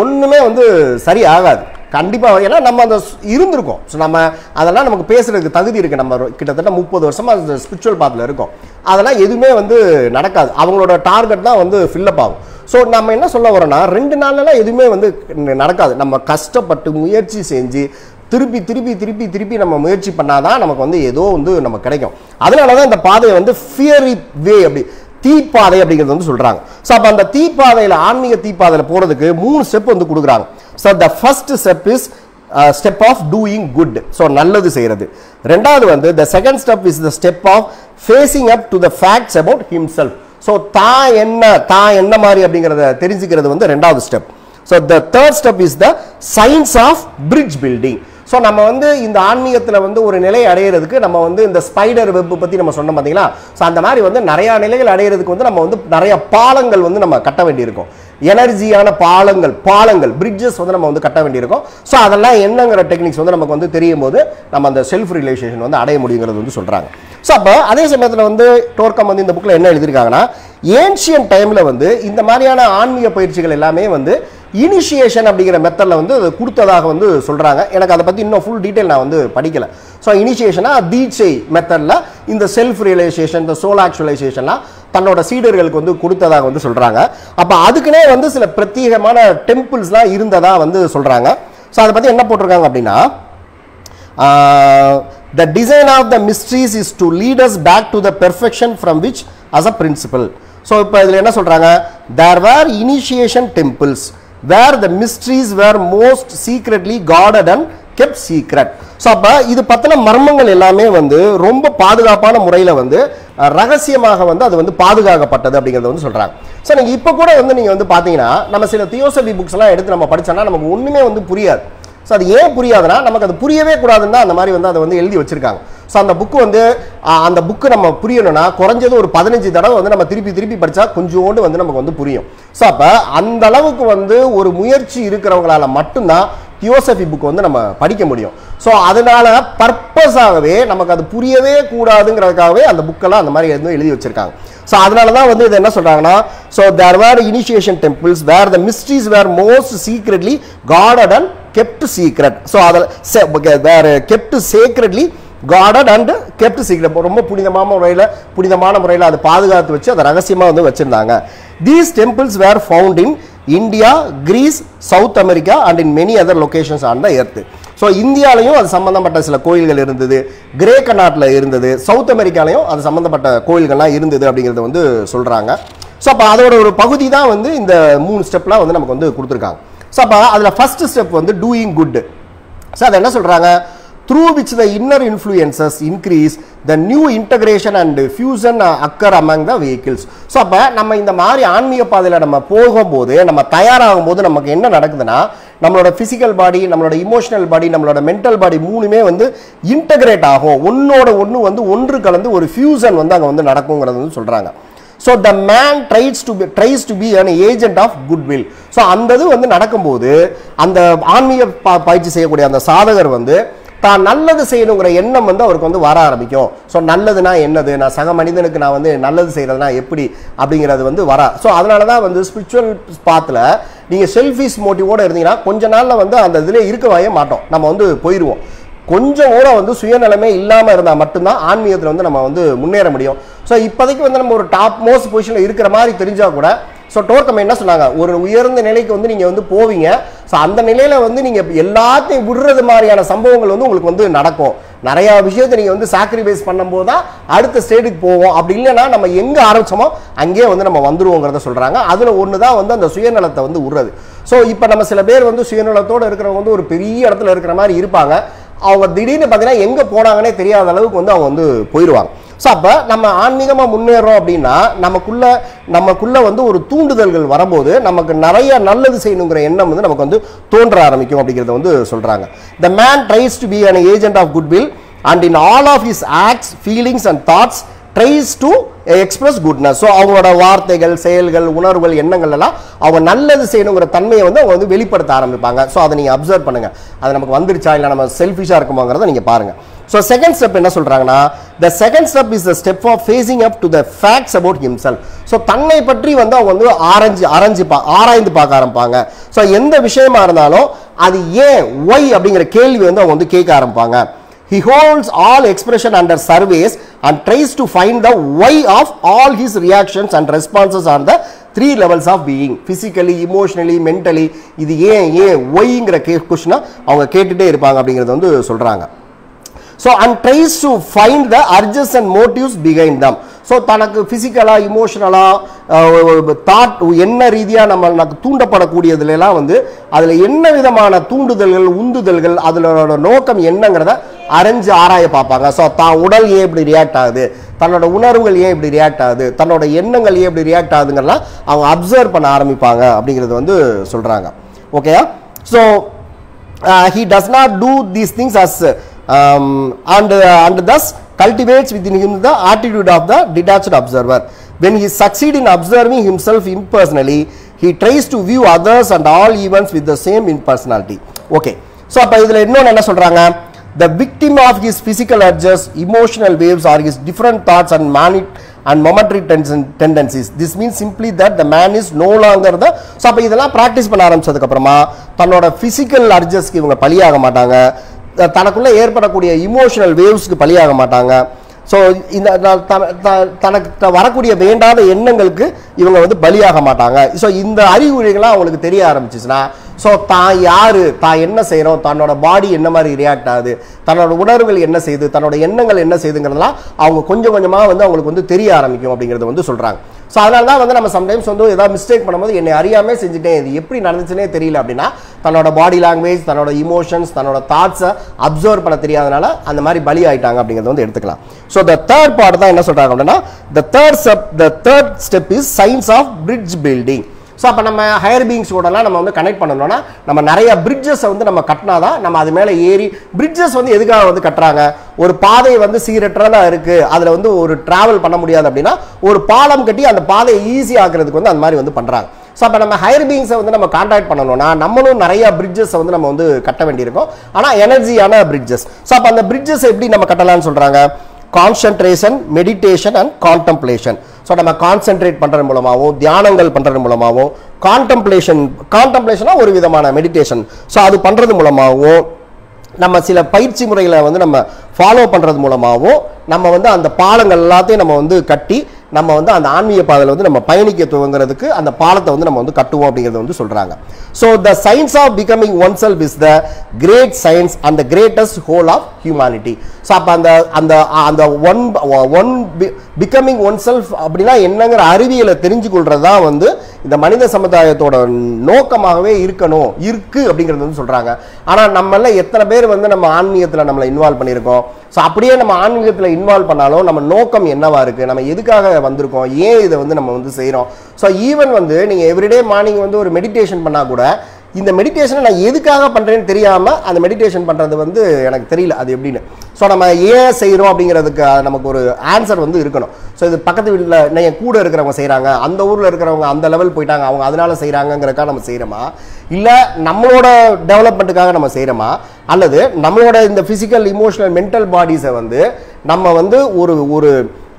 ஒன்றுமே வந்து சரி ஆகாது கண்டிப்பாக. ஏன்னா நம்ம அந்த இருந்திருக்கோம். ஸோ நம்ம அதெல்லாம் நமக்கு பேசுறதுக்கு தகுதி இருக்குது. நம்ம கிட்டத்தட்ட 30 வருஷமாக அந்த ஸ்பிரிச்சுவல் பாத்தில் இருக்கோம். அதெல்லாம் எதுவுமே வந்து நடக்காது. அவங்களோட டார்கெட் தான் வந்து ஃபில்லப் ஆகும். ஸோ நம்ம என்ன சொல்ல வரோம்னா 2 நாள்லாம் எதுவுமே வந்து நடக்காது. நம்ம கஷ்டப்பட்டு முயற்சி செஞ்சு திருப்பி நம்ம முயற்சி பண்ணாதான் நமக்கு வந்து ஏதோ வந்து நமக்கு கிடைக்கும். அதனால தான் இந்த பாதையை வந்து ஃபியரி வே அப்படி தீப்பாதை அப்படிங்கிறது வந்து சொல்றாங்க. ஸோ அப்போ அந்த தீப்பாதையில் ஆன்மீக தீப்பாதையில் போகிறதுக்கு 3 ஸ்டெப் வந்து கொடுக்குறாங்க. So the first step is step of doing good. So நல்லது செய்கிறது. ரெண்டாவது வந்து the second step is the step of facing up to the facts about himself. So தான் என்ன மாதிரி அப்படிங்கிறத தெரிஞ்சுக்கிறது வந்து ரெண்டாவது step. So the third step is the science of bridge building. So நம்ம வந்து இந்த ஆன்மீகத்தில் வந்து ஒரு நிலை அடையிறதுக்கு நம்ம வந்து இந்த ஸ்பைடர் வெப் பற்றி நம்ம சொன்னோம் பார்த்தீங்களா. ஸோ அந்த மாதிரி வந்து நிறையா நிலைகள் அடையிறதுக்கு வந்து நம்ம வந்து நிறைய பாலங்கள் வந்து நம்ம கட்ட வேண்டியிருக்கும். எனர்ஜியான பாலங்கள் பிரிட்ஜஸ் வந்து நம்ம வந்து கட்ட வேண்டியிருக்கும். ஸோ அதெல்லாம் என்னங்கிற டெக்னிக்ஸ் வந்து நமக்கு வந்து தெரியும் போது நம்ம அந்த செல்ஃப் ரிலேஷன் வந்து அடைய முடியுங்கிறது வந்து சொல்கிறாங்க. ஸோ அப்போ அதே சமயத்தில் வந்து டோர்கம் வந்து இந்த புக்கில் என்ன எழுதியிருக்காங்கன்னா, ஏன்ஷியன் டைமில் வந்து இந்த மாதிரியான ஆன்மீக பயிற்சிகள் எல்லாமே வந்து இனிஷியேஷன் அப்படிங்கிற மெத்தடில் வந்து கொடுத்ததாக வந்து சொல்கிறாங்க. எனக்கு அதை பற்றி இன்னும் ஃபுல் டீட்டெயில் நான் வந்து படிக்கலை. ஸோ இனிஷியேஷனாக தீட்சை மெத்தடில் இந்த செல்ஃப் ரியலைசேஷன், இந்த சோல் ஆக்சுவலைசேஷன்லாம் தன்னோட சீடர்களுக்கு வந்து கொடுத்ததாக வந்து சொல்கிறாங்க. அப்போ அதுக்குன்னே வந்து சில பிரத்யேகமான டெம்பிள்ஸ்லாம் இருந்ததாக வந்து சொல்கிறாங்க. ஸோ அதை பற்றி என்ன போட்டிருக்காங்க அப்படின்னா, the design of the mysteries is to lead us back to the perfection from which as a principle. So இப்போ இதில் என்ன சொல்கிறாங்க, there were initiation temples where the mysteries were most secretly guarded and kept secret. So அப்போ இது பற்றின மர்மங்கள் எல்லாமே வந்து ரொம்ப பாதுகாப்பான முறையில் வந்து ரகசியமாக வந்து அது வந்து பாதுகாக்கப்பட்டது அப்படிங்கிறத வந்து சொல்கிறாங்க. ஸோ நீங்கள் இப்போ கூட வந்து நீங்கள் வந்து பார்த்தீங்கன்னா நம்ம சில தியோசபி புக்ஸ் எல்லாம் எடுத்து நம்ம படித்தோம்னா நமக்கு ஒன்றுமே வந்து புரியாது. ஸோ அது ஏன் புரியாதுன்னா நமக்கு அது புரியவே கூடாதுன்னு தான் அந்த மாதிரி வந்து அதை வந்து எழுதி வச்சிருக்காங்க. ஸோ அந்த புக்கு வந்து அந்த புக்கு நம்ம புரியணும்னா குறைஞ்சது ஒரு 15 தடவை வந்து நம்ம திருப்பி படித்தா கொஞ்சோண்டு வந்து நமக்கு வந்து புரியும். ஸோ அப்போ அந்த அளவுக்கு வந்து ஒரு முயற்சி இருக்கிறவங்களால மட்டும்தான் தியோசபி புக் வந்து நம்ம படிக்க முடியும். ஸோ அதனால பர்பஸாகவே நமக்கு அது புரியவே கூடாதுங்கிறதுக்காகவே அந்த புக்கெல்லாம் அந்த மாதிரி எழுதி வச்சிருக்காங்க. ஸோ அதனால தான் வந்து இது என்ன சொல்றாங்கன்னா, so there were initiation temples where the mysteries were most secretly guarded and kept secret. So அதில் were kept secretly guarded and kept secret, ரொம்ப புனிதமான முறையில் அதை பாதுகாத்து வச்சு அதை ரகசியமாக வந்து வச்சிருந்தாங்க. These temples were found in India, Greece, South America and in many other locations on the earth. So இந்தியாலையும் அது சம்பந்தப்பட்ட சில கோயில்கள் இருந்தது, கிரேக்க நாட்டில் இருந்தது, சவுத் அமெரிக்காலையும் அது சம்பந்தப்பட்ட கோயில்கள்லாம் இருந்தது அப்படிங்கிறத வந்து சொல்கிறாங்க. ஸோ அப்போ அதோட ஒரு பகுதி தான் வந்து இந்த 3 ஸ்டெப்லாம் வந்து நமக்கு வந்து கொடுத்துருக்காங்க. ஸோ அப்போ அதில் ஃபர்ஸ்ட் ஸ்டெப் வந்து டூயிங் குட். ஸோ அதை என்ன சொல்கிறாங்க, through which the inner influences increase, the new integration and fusion occur among the vehicles. So அப்போ நம்ம இந்த மாதிரி ஆன்மீக பாதையில் நம்ம போகும்போது நம்ம தயாராகும் போது நமக்கு என்ன நடக்குதுன்னா, நம்மளோட ஃபிசிக்கல் பாடி, நம்மளோட இமோஷனல் பாடி, நம்மளோட மென்டல் பாடி 3மே வந்து இன்டகிரேட் ஆகும். ஒன்னோட ஒன்று வந்து ஒன்று கலந்து ஒரு ஃபியூசன் வந்து அங்கே வந்து நடக்குங்கிறது வந்து சொல்கிறாங்க. So the man tries to be an agent of goodwill. So அந்த இது வந்து நடக்கும்போது அந்த ஆன்மீக பயிற்சி செய்யக்கூடிய அந்த சாதகர் வந்து தான் நல்லது செய்யணுங்கிற எண்ணம் வந்து அவருக்கு வந்து வர ஆரம்பிக்கும். ஸோ நல்லதுனா என்னது, நான் சக மனிதனுக்கு நான் வந்து நல்லது செய்கிறதுனா எப்படி அப்படிங்கிறது வந்து வர. ஸோ அதனால தான் வந்து ஸ்பிரிச்சுவல் பாத்தில் நீங்கள் செல்ஃபிஷ் மோட்டிவோடு இருந்தீங்கன்னா கொஞ்ச நாளில் வந்து அந்த இதில் இருக்கவே மாட்டோம், நம்ம வந்து போயிடுவோம். கொஞ்சம் கூட வந்து சுயநலமே இல்லாமல் இருந்தால் மட்டும்தான் ஆன்மீகத்தில் வந்து நம்ம வந்து முன்னேற முடியும். ஸோ இப்போதைக்கு வந்து நம்ம ஒரு டாப் மோஸ்ட் பொசிஷனில் இருக்கிற மாதிரி தெரிஞ்சால் கூட ஸோ டோர்கம் என்ன சொன்னாங்க, ஒரு உயர்ந்த நிலைக்கு வந்து நீங்கள் வந்து போவீங்க. ஸோ அந்த நிலையில் வந்து நீங்கள் எல்லாத்தையும் விடுறது மாதிரியான சம்பவங்கள் வந்து உங்களுக்கு வந்து நடக்கும். நிறையா விஷயத்தை நீங்கள் வந்து சாக்ரிஃபைஸ் பண்ணும்போது தான் அடுத்த ஸ்டேட்டுக்கு போவோம். அப்படி இல்லைன்னா நம்ம எங்கே ஆரம்பிச்சோமோ அங்கேயே வந்து நம்ம வந்துருவோங்கிறத சொல்கிறாங்க. அதில் ஒன்று தான் வந்து அந்த சுயநலத்தை வந்து விடுறது. ஸோ இப்போ நம்ம சில பேர் வந்து சுயநலத்தோடு இருக்கிறவங்க வந்து ஒரு பெரிய இடத்துல இருக்கிற மாதிரி இருப்பாங்க. அவங்க திடீர்னு பார்த்தீங்கன்னா எங்கே போனாங்கன்னே தெரியாத அளவுக்கு வந்து அவங்க வந்து போயிடுவாங்க. ஸோ அப்போ நம்ம ஆன்மீகமாக முன்னேறோம் அப்படின்னா நமக்குள்ள வந்து ஒரு தூண்டுதல்கள் வரும்போது நமக்கு நிறைய நல்லது செய்யணுங்கிற எண்ணம் வந்து நமக்கு வந்து தோன்ற ஆரம்பிக்கும் அப்படிங்கிறத வந்து சொல்கிறாங்க. The man tries to be an agent of goodwill and in all of his acts feelings and thoughts tries to express goodness. So அவங்களோட வார்த்தைகள், செயல்கள், உணர்வுகள், எண்ணங்கள் எல்லாம் அவங்க நல்லது செய்யணுங்கிற தன்மையை வந்து அவங்க வந்து வெளிப்படுத்த ஆரம்பிப்பாங்க. ஸோ அதை நீங்கள் அப்சர்வ் பண்ணுங்க, அது நமக்கு வந்துருச்சா இல்லை நம்ம செல்ஃபிஷாக இருக்குமாங்கிறத நீங்கள் பாருங்க. ஸோ செகண்ட் ஸ்டெப் என்ன சொல்றாங்கன்னா, the second step is the step of facing up to the facts about himself. So தன்னை பற்றி வந்து அவங்க வந்து ஆராய்ந்து பார்க்க ஆரம்பிப்பாங்க. ஸோ எந்த விஷயமா இருந்தாலும் அது ஏன், ஒய் அப்படிங்கிற கேள்வி வந்து அவங்க வந்து கேட்க ஆரம்பிப்பாங்க. He holds all expression under surveys and tries to find the why of all his reactions and responses on the three levels of being: physically, emotionally, mentally. இது ஏன் ஒய்ங்கிற கொஸ்டினை அவங்க கேட்டுட்டே இருப்பாங்க அப்படிங்கிறது வந்து சொல்றாங்க. So and tries to find the urges and motives behind them. So தனக்கு ஃபிசிக்கலாக, இமோஷனலாக, தாட் என்ன ரீதியாக நமக்கு தூண்டப்படக்கூடியதுலாம் வந்து அதில் என்ன விதமான தூண்டுதல்கள், உந்துதல்கள், அதோட நோக்கம் என்னங்கிறத ஆராய பார்ப்பாங்க. ஸோ தான் உடல் ஏன் இப்படி ரியாக்ட் ஆகுது, தன்னோட உணர்வுகள் ஏன் இப்படி ரியாக்ட் ஆகுது, தன்னோட எண்ணங்கள் ஏன் இப்படி ரியாக்ட் ஆகுதுங்கிறலாம் அவங்க அப்சர்வ் பண்ண ஆரம்பிப்பாங்க அப்படிங்கிறது வந்து சொல்கிறாங்க. ஓகேயா? So he does not do these things as and thus cultivates within him the attitude of the detached observer. When he succeeds in observing himself impersonally, he tries to view others and all events with the same impersonality. Okay, so அப்ப இதுல இன்னொன்னு என்ன சொல்றாங்க, the victim of his physical urges, emotional waves are his different thoughts and momentary tendencies. This means simply that the man is no longer the. so அப்ப இதெல்லாம் பிராக்டிஸ் பண்ண ஆரம்பிச்சதுக்கு அப்புறமா தன்னோட பிசிக்கல் அர்ஜஸ்க்கு இவங்க பலியாக மாட்டாங்க, தனக்குள்ள ஏற்படக்கூடிய இமோஷனல் வேவ்ஸ்க்கு பலியாக மாட்டாங்க. ஸோ இந்த தனக்கு வரக்கூடிய வேண்டாத எண்ணங்களுக்கு இவங்க வந்து பலியாக மாட்டாங்க. ஸோ இந்த அறிகுறிகள்லாம் அவங்களுக்கு தெரிய ஆரம்பிச்சிச்சுன்னா, ஸோ தான் யாரு, தான் என்ன செய்கிறோம், தன்னோட பாடி என்ன மாதிரி ரியாக்ட் ஆகுது, தன்னோட உணர்வுகள் என்ன செய்யுது, தன்னோட எண்ணங்கள் என்ன செய்யுதுங்கிறதுலாம் அவங்க கொஞ்சம் கொஞ்சமாக வந்து அவங்களுக்கு வந்து தெரிய ஆரம்பிக்கும் அப்படிங்கிறது வந்து சொல்கிறாங்க. ஸோ அதனால தான் வந்து நம்ம சம்டைம்ஸ் வந்து ஏதாவது மிஸ்டேக் பண்ணும்போது என்னை அறியாமே செஞ்சுட்டேன், இது எப்படி நடந்துச்சுன்னே தெரியல அப்படின்னா தன்னோட பாடி லாங்குவேஜ், தன்னோட இமோஷன்ஸ், தன்னோட தாட்ஸை அப்சர்வ் பண்ண தெரியாதனால அந்த மாதிரி பலி ஆயிட்டாங்க அப்படிங்கிறது வந்து எடுத்துக்கலாம். ஸோ த தேர்ட் பார்ட் தான் என்ன சொல்கிறாங்க அப்படின்னா, the third step is science of bridge building. So அப்போ நம்ம ஹையர் பீயிங்ஸ் கூடலாம் நம்ம வந்து கனெக்ட் பண்ணணும்னா நம்ம நிறைய பிரிட்ஜஸை வந்து நம்ம கட்டினாதான் நம்ம அது மேலே ஏறி. பிரிட்ஜஸ் வந்து எதுக்காக வந்து கட்டுறாங்க, ஒரு பாதை வந்து சீரற்றதாக இருக்குது, அதில் வந்து ஒரு டிராவல் பண்ண முடியாது அப்படின்னா ஒரு பாலம் கட்டி அந்த பாதையை ஈஸி ஆக்குறதுக்கு வந்து அந்த மாதிரி வந்து பண்ணுறாங்க. ஸோ அப்போ நம்ம ஹையர் பீயிங்ஸை வந்து நம்ம கான்டாக்ட் பண்ணணும்னா நம்மளும் நிறைய பிரிட்ஜஸை வந்து நம்ம வந்து கட்ட வேண்டியிருக்கும், ஆனால் எனர்ஜியான பிரிட்ஜஸ். ஸோ அப்போ அந்த பிரிட்ஜஸ் எப்படி நம்ம கட்டலாம்னு சொல்கிறாங்க, concentration, meditation and contemplation. So நம்ம கான்சென்ட்ரேட் பண்ணுறது மூலமாகவும், தியானங்கள் பண்ணுறது மூலமாகவும், கான்டம்ப்ளேஷனாக ஒரு விதமான மெடிடேஷன், ஸோ அது பண்ணுறது மூலமாகவும், நம்ம சில பயிற்சி முறைகளை வந்து நம்ம ஃபாலோ பண்ணுறது மூலமாகவும் நம்ம வந்து அந்த பாலங்கள் எல்லாத்தையும் நம்ம வந்து கட்டி நம்ம வந்து அந்த ஆன்மீக பாதையில் வந்து நம்ம பயணிக்க துவங்கிறதுக்கு அந்த பாலத்தை வந்து நம்ம வந்து கட்டுவோம் அப்படிங்கிறது வந்து சொல்கிறாங்க. So the science of becoming one self is the great science and the greatest whole of humanity. So அப்போ அந்த ஒன் பிகமிங் ஒன் செல்ஃப் அப்படின்னா என்னங்கிற அறிவியலை தெரிஞ்சு கொள்றது தான் வந்து இந்த மனித சமுதாயத்தோட நோக்கமாகவே இருக்கு அப்படிங்கிறது வந்து சொல்கிறாங்க. ஆனால் நம்மள எத்தனை பேர் வந்து நம்ம ஆன்மீகத்தில் நம்மளை இன்வால்வ் பண்ணியிருக்கோம். ஸோ அப்படியே நம்ம ஆன்மீகத்தில் இன்வால்வ் பண்ணாலும் நம்ம நோக்கம் என்னவா இருக்குது, நம்ம எதுக்காக வந்திருக்கோம், ஏன் இதை வந்து நம்ம வந்து செய்கிறோம். ஸோ ஈவன் வந்து நீங்கள் எவ்ரிடே மார்னிங் வந்து ஒரு மெடிடேஷன் பண்ணால் கூட இந்த மெடிடேஷனை நான் எதுக்காக பண்ணுறேன்னு தெரியாமல் அந்த மெடிடேஷன் பண்ணுறது வந்து எனக்கு தெரியல அது எப்படின்னு. ஸோ நம்ம ஏன் செய்கிறோம் அப்படிங்கிறதுக்கு நமக்கு ஒரு ஆன்சர் வந்து இருக்கணும். ஸோ இது பக்கத்து வீட்டில் என் கூட இருக்கிறவங்க செய்கிறாங்க, அந்த ஊரில் இருக்கிறவங்க அந்த லெவல் போயிட்டாங்க, அவங்க அதனால செய்கிறாங்கிறதுக்காக நம்ம செய்கிறோமா, இல்லை நம்மளோட டெவலப்மெண்ட்டுக்காக நம்ம செய்கிறோமா, அல்லது நம்மளோட இந்த ஃபிசிக்கல், இமோஷனல், மென்டல் பாடிஸை வந்து நம்ம வந்து ஒரு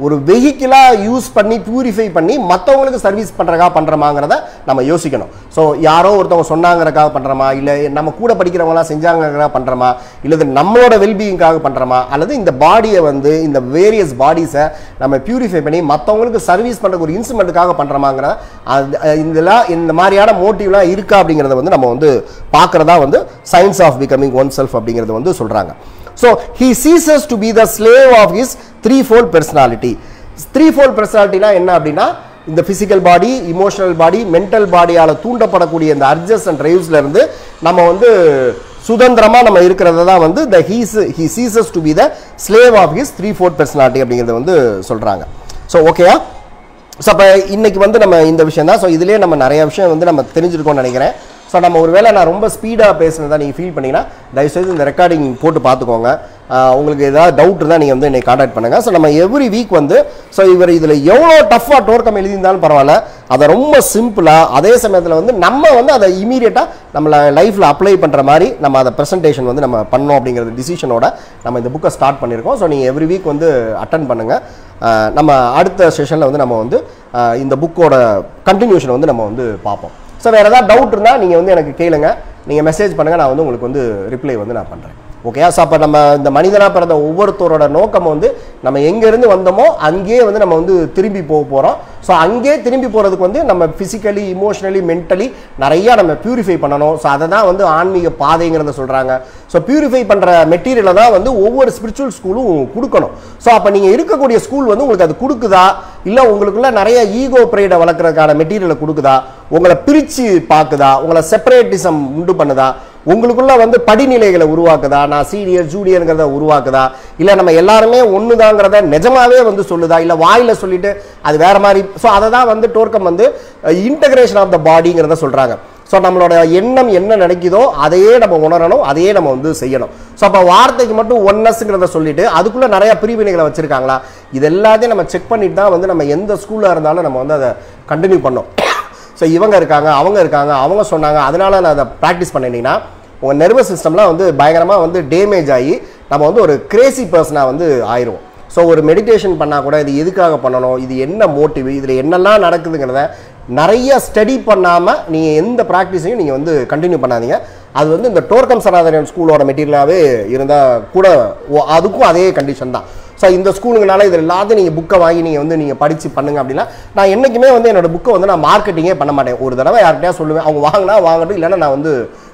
ஒரு வெஹிக்கிளாக யூஸ் பண்ணி பியூரிஃபை பண்ணி மற்றவங்களுக்கு சர்வீஸ் பண்ணுறமாங்கிறத நம்ம யோசிக்கணும். ஸோ யாரோ ஒருத்தவங்க சொன்னாங்கிறக்காக பண்ணுறோமா, இல்லை நம்ம கூட படிக்கிறவங்களாம் செஞ்சாங்கிறக்காக பண்ணுறோமா, இல்லை நம்மளோட வெல்பீயிங்காக பண்ணுறோமா, அல்லது இந்த பாடியை வந்து இந்த வேரியஸ் பாடிஸை நம்ம பியூரிஃபை பண்ணி மற்றவங்களுக்கு சர்வீஸ் பண்ணுறதுக்கு ஒரு இன்ஸ்ட்ருமெண்ட்டுக்காக பண்ணுறோமாங்கிற இதெல்லாம் இந்த மாதிரியான மோட்டிவ்லாம் இருக்கா அப்படிங்கிறத வந்து நம்ம வந்து பார்க்குறதா வந்து science of becoming one self அப்படிங்கிறது வந்து சொல்கிறாங்க. So he ceases to be the slave of his threefold personality. Threefold personality na enna appadina இந்த physical body, emotional body, mental bodyயால தூண்டப்படக்கூடிய இந்த urges and drives ல இருந்து நம்ம வந்து சுதந்திரமா நம்ம இருக்கிறத தான் வந்து he ceases to be the slave of his threefold personality அப்படிங்கறத வந்து சொல்றாங்க. சோ ஓகேயா? சோ அப்ப இன்னைக்கு வந்து நம்ம இந்த விஷயம் தான். சோ இதுலயே நம்ம நிறைய விஷயம் வந்து நம்ம தெரிஞ்சிருக்கோம்னு நினைக்கிறேன். ஸோ நம்ம ஒரு வேளை நான் ரொம்ப ஸ்பீடாக பேசுனதா நீங்கள் ஃபீல் பண்ணிங்கன்னா தயவுசெய்து இந்த ரெக்கார்டிங் போட்டு பார்த்துக்கோங்க. உங்களுக்கு ஏதாவது டவுட் இருந்தால் நீங்கள் வந்து என்னை காண்டாக்ட் பண்ணுங்கள். ஸோ நம்ம எவ்ரி வீக் வந்து ஸோ இதில் எவ்வளோ டஃப்பாக டோர்க்கம் எழுதியிருந்தாலும் பரவாயில்ல, அதை ரொம்ப சிம்பிளாக அதே சமயத்தில் வந்து நம்ம வந்து அதை இமீடியட்டாக நம்மளை லைஃப்பில் அப்ளை பண்ணுற மாதிரி நம்ம அதை ப்ரெசன்டேஷன் வந்து நம்ம பண்ணோம் அப்படிங்கிறது டிசிஷனோட நம்ம இந்த புக்கை ஸ்டார்ட் பண்ணியிருக்கோம். ஸோ நீங்கள் எவ்ரி வீக் வந்து அட்டன் பண்ணுங்கள். நம்ம அடுத்த செஷனில் வந்து நம்ம வந்து இந்த புக்கோட கண்டினியூஷன் வந்து நம்ம வந்து பார்ப்போம். ஸோ வேறு ஏதாவது டவுட் இருந்தால் நீங்கள் வந்து எனக்கு கேளுங்க, நீங்கள் மெசேஜ் பண்ணுங்கள், நான் வந்து உங்களுக்கு வந்து ரிப்ளை வந்து நான் பண்ணுறேன். ஓகேயா? ஸோ அப்போ நம்ம இந்த மனிதனாக பிறந்த ஒவ்வொருத்தரோட நோக்கம் வந்து நம்ம எங்கேருந்து வந்தோமோ அங்கேயே வந்து நம்ம வந்து திரும்பி போக போகிறோம். ஸோ அங்கேயே திரும்பி போகிறதுக்கு வந்து நம்ம ஃபிசிக்கலி, இமோஷனலி, மென்டலி நிறையா நம்ம பியூரிஃபை பண்ணணும். ஸோ அதை தான் வந்து ஆன்மீக பாதைங்கிறத சொல்கிறாங்க. ஸோ பியூரிஃபை பண்ணுற மெட்டீரியலை தான் வந்து ஒவ்வொரு ஸ்பிரிச்சுவல் ஸ்கூலும் கொடுக்கணும். ஸோ அப்போ நீங்கள் இருக்கக்கூடிய ஸ்கூல் வந்து உங்களுக்கு அது கொடுக்குதா, இல்லை உங்களுக்குள்ள நிறைய ஈகோ ப்ரைடை வளர்க்குறதுக்கான மெட்டீரியலை கொடுக்குதா, உங்களை பிரித்து பார்க்குதா, உங்களை செப்பரேட்டிசம் உண்டு பண்ணுதா, உங்களுக்குள்ள வந்து படிநிலைகளை உருவாக்குதா, நான் சீனியர் ஜூனியருங்கிறத உருவாக்குதா, இல்லை நம்ம எல்லாருமே ஒண்ணுதாங்கிறத நிஜமாவே வந்து சொல்லுதா, இல்லை வாயில சொல்லிட்டு அது வேற மாதிரி. ஸோ அதை தான் வந்து டோர்க்கம் வந்து இன்டகிரேஷன் ஆஃப் த பாடிங்கிறத சொல்றாங்க. ஸோ நம்மளோட எண்ணம் என்ன நினைக்குதோ அதையே நம்ம உணரணும், அதையே நம்ம வந்து செய்யணும். ஸோ அப்போ வார்த்தைக்கு மட்டும் ஒன்னஸ்ங்கிறத சொல்லிட்டு அதுக்குள்ள நிறைய பிரிவினைகளை வச்சிருக்காங்களா, இது எல்லாத்தையும் நம்ம செக் பண்ணிட்டு தான் வந்து நம்ம எந்த ஸ்கூல்ல இருந்தாலும் நம்ம வந்து அதை கண்டினியூ பண்ணோம். ஸோ இவங்க இருக்காங்க, அவங்க சொன்னாங்க, அதனால நான் அதை ப்ராக்டிஸ் பண்ணிட்டீங்கன்னா உங்கள் நர்வஸ் சிஸ்டம்லாம் வந்து பயங்கரமாக வந்து டேமேஜ் ஆகி நம்ம வந்து ஒரு கிரேசி பர்சனாக வந்து ஆயிடுவோம். ஸோ ஒரு மெடிடேஷன் பண்ணால் கூட இது எதுக்காக பண்ணணும், இது என்ன மோட்டிவ், இதில் என்னெல்லாம் நடக்குதுங்கிறத நிறைய ஸ்டடி பண்ணாமல் நீங்கள் எந்த ப்ராக்டிஸையும் நீங்கள் வந்து கண்டினியூ பண்ணாதீங்க. அது வந்து இந்த டோர்க்கம் சனாதனன் ஸ்கூலோட மெட்டீரியலாகவே இருந்தால் கூட அதுக்கும் அதே கண்டிஷன் தான். ஸோ இந்த ஸ்கூலுங்கனால இது எல்லாத்தையும் நீங்கள் புக்கை வாங்கி நீங்கள் வந்து நீங்கள் படித்து பண்ணுங்க அப்படின்னா, நான் என்றைக்குமே வந்து என்னோடய புக்கை வந்து நான் மார்க்கெட்டிங்கே பண்ண மாட்டேன். ஒரு தடவை யார்கிட்டயா சொல்லுவேன், அவங்க வாங்கினா வாங்கட்டும், இல்லைன்னா நான் வந்து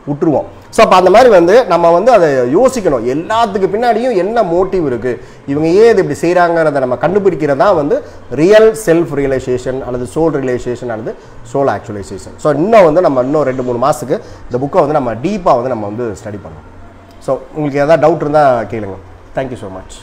விட்டுருவோம். ஸோ அப்போ அந்த மாதிரி வந்து நம்ம வந்து அதை யோசிக்கணும். எல்லாத்துக்கு பின்னாடியும் என்ன மோட்டிவ் இருக்குது, இவங்க ஏன் இது இப்படி செய்கிறாங்கிறத நம்ம கண்டுபிடிக்கிறதா வந்து ரியல் செல்ஃப் ரியலைசேஷன் அல்லது சோல் ரியலைசேஷன் அல்லது சோல் ஆக்சுவலைசேஷன். ஸோ இன்னும் வந்து நம்ம இன்னும் 2-3 மாதத்துக்கு இந்த புக்கை வந்து நம்ம டீப்பாக வந்து நம்ம வந்து ஸ்டடி பண்ணோம். ஸோ உங்களுக்கு எதாவது டவுட் இருந்தால் கேளுங்க. Thank you so much.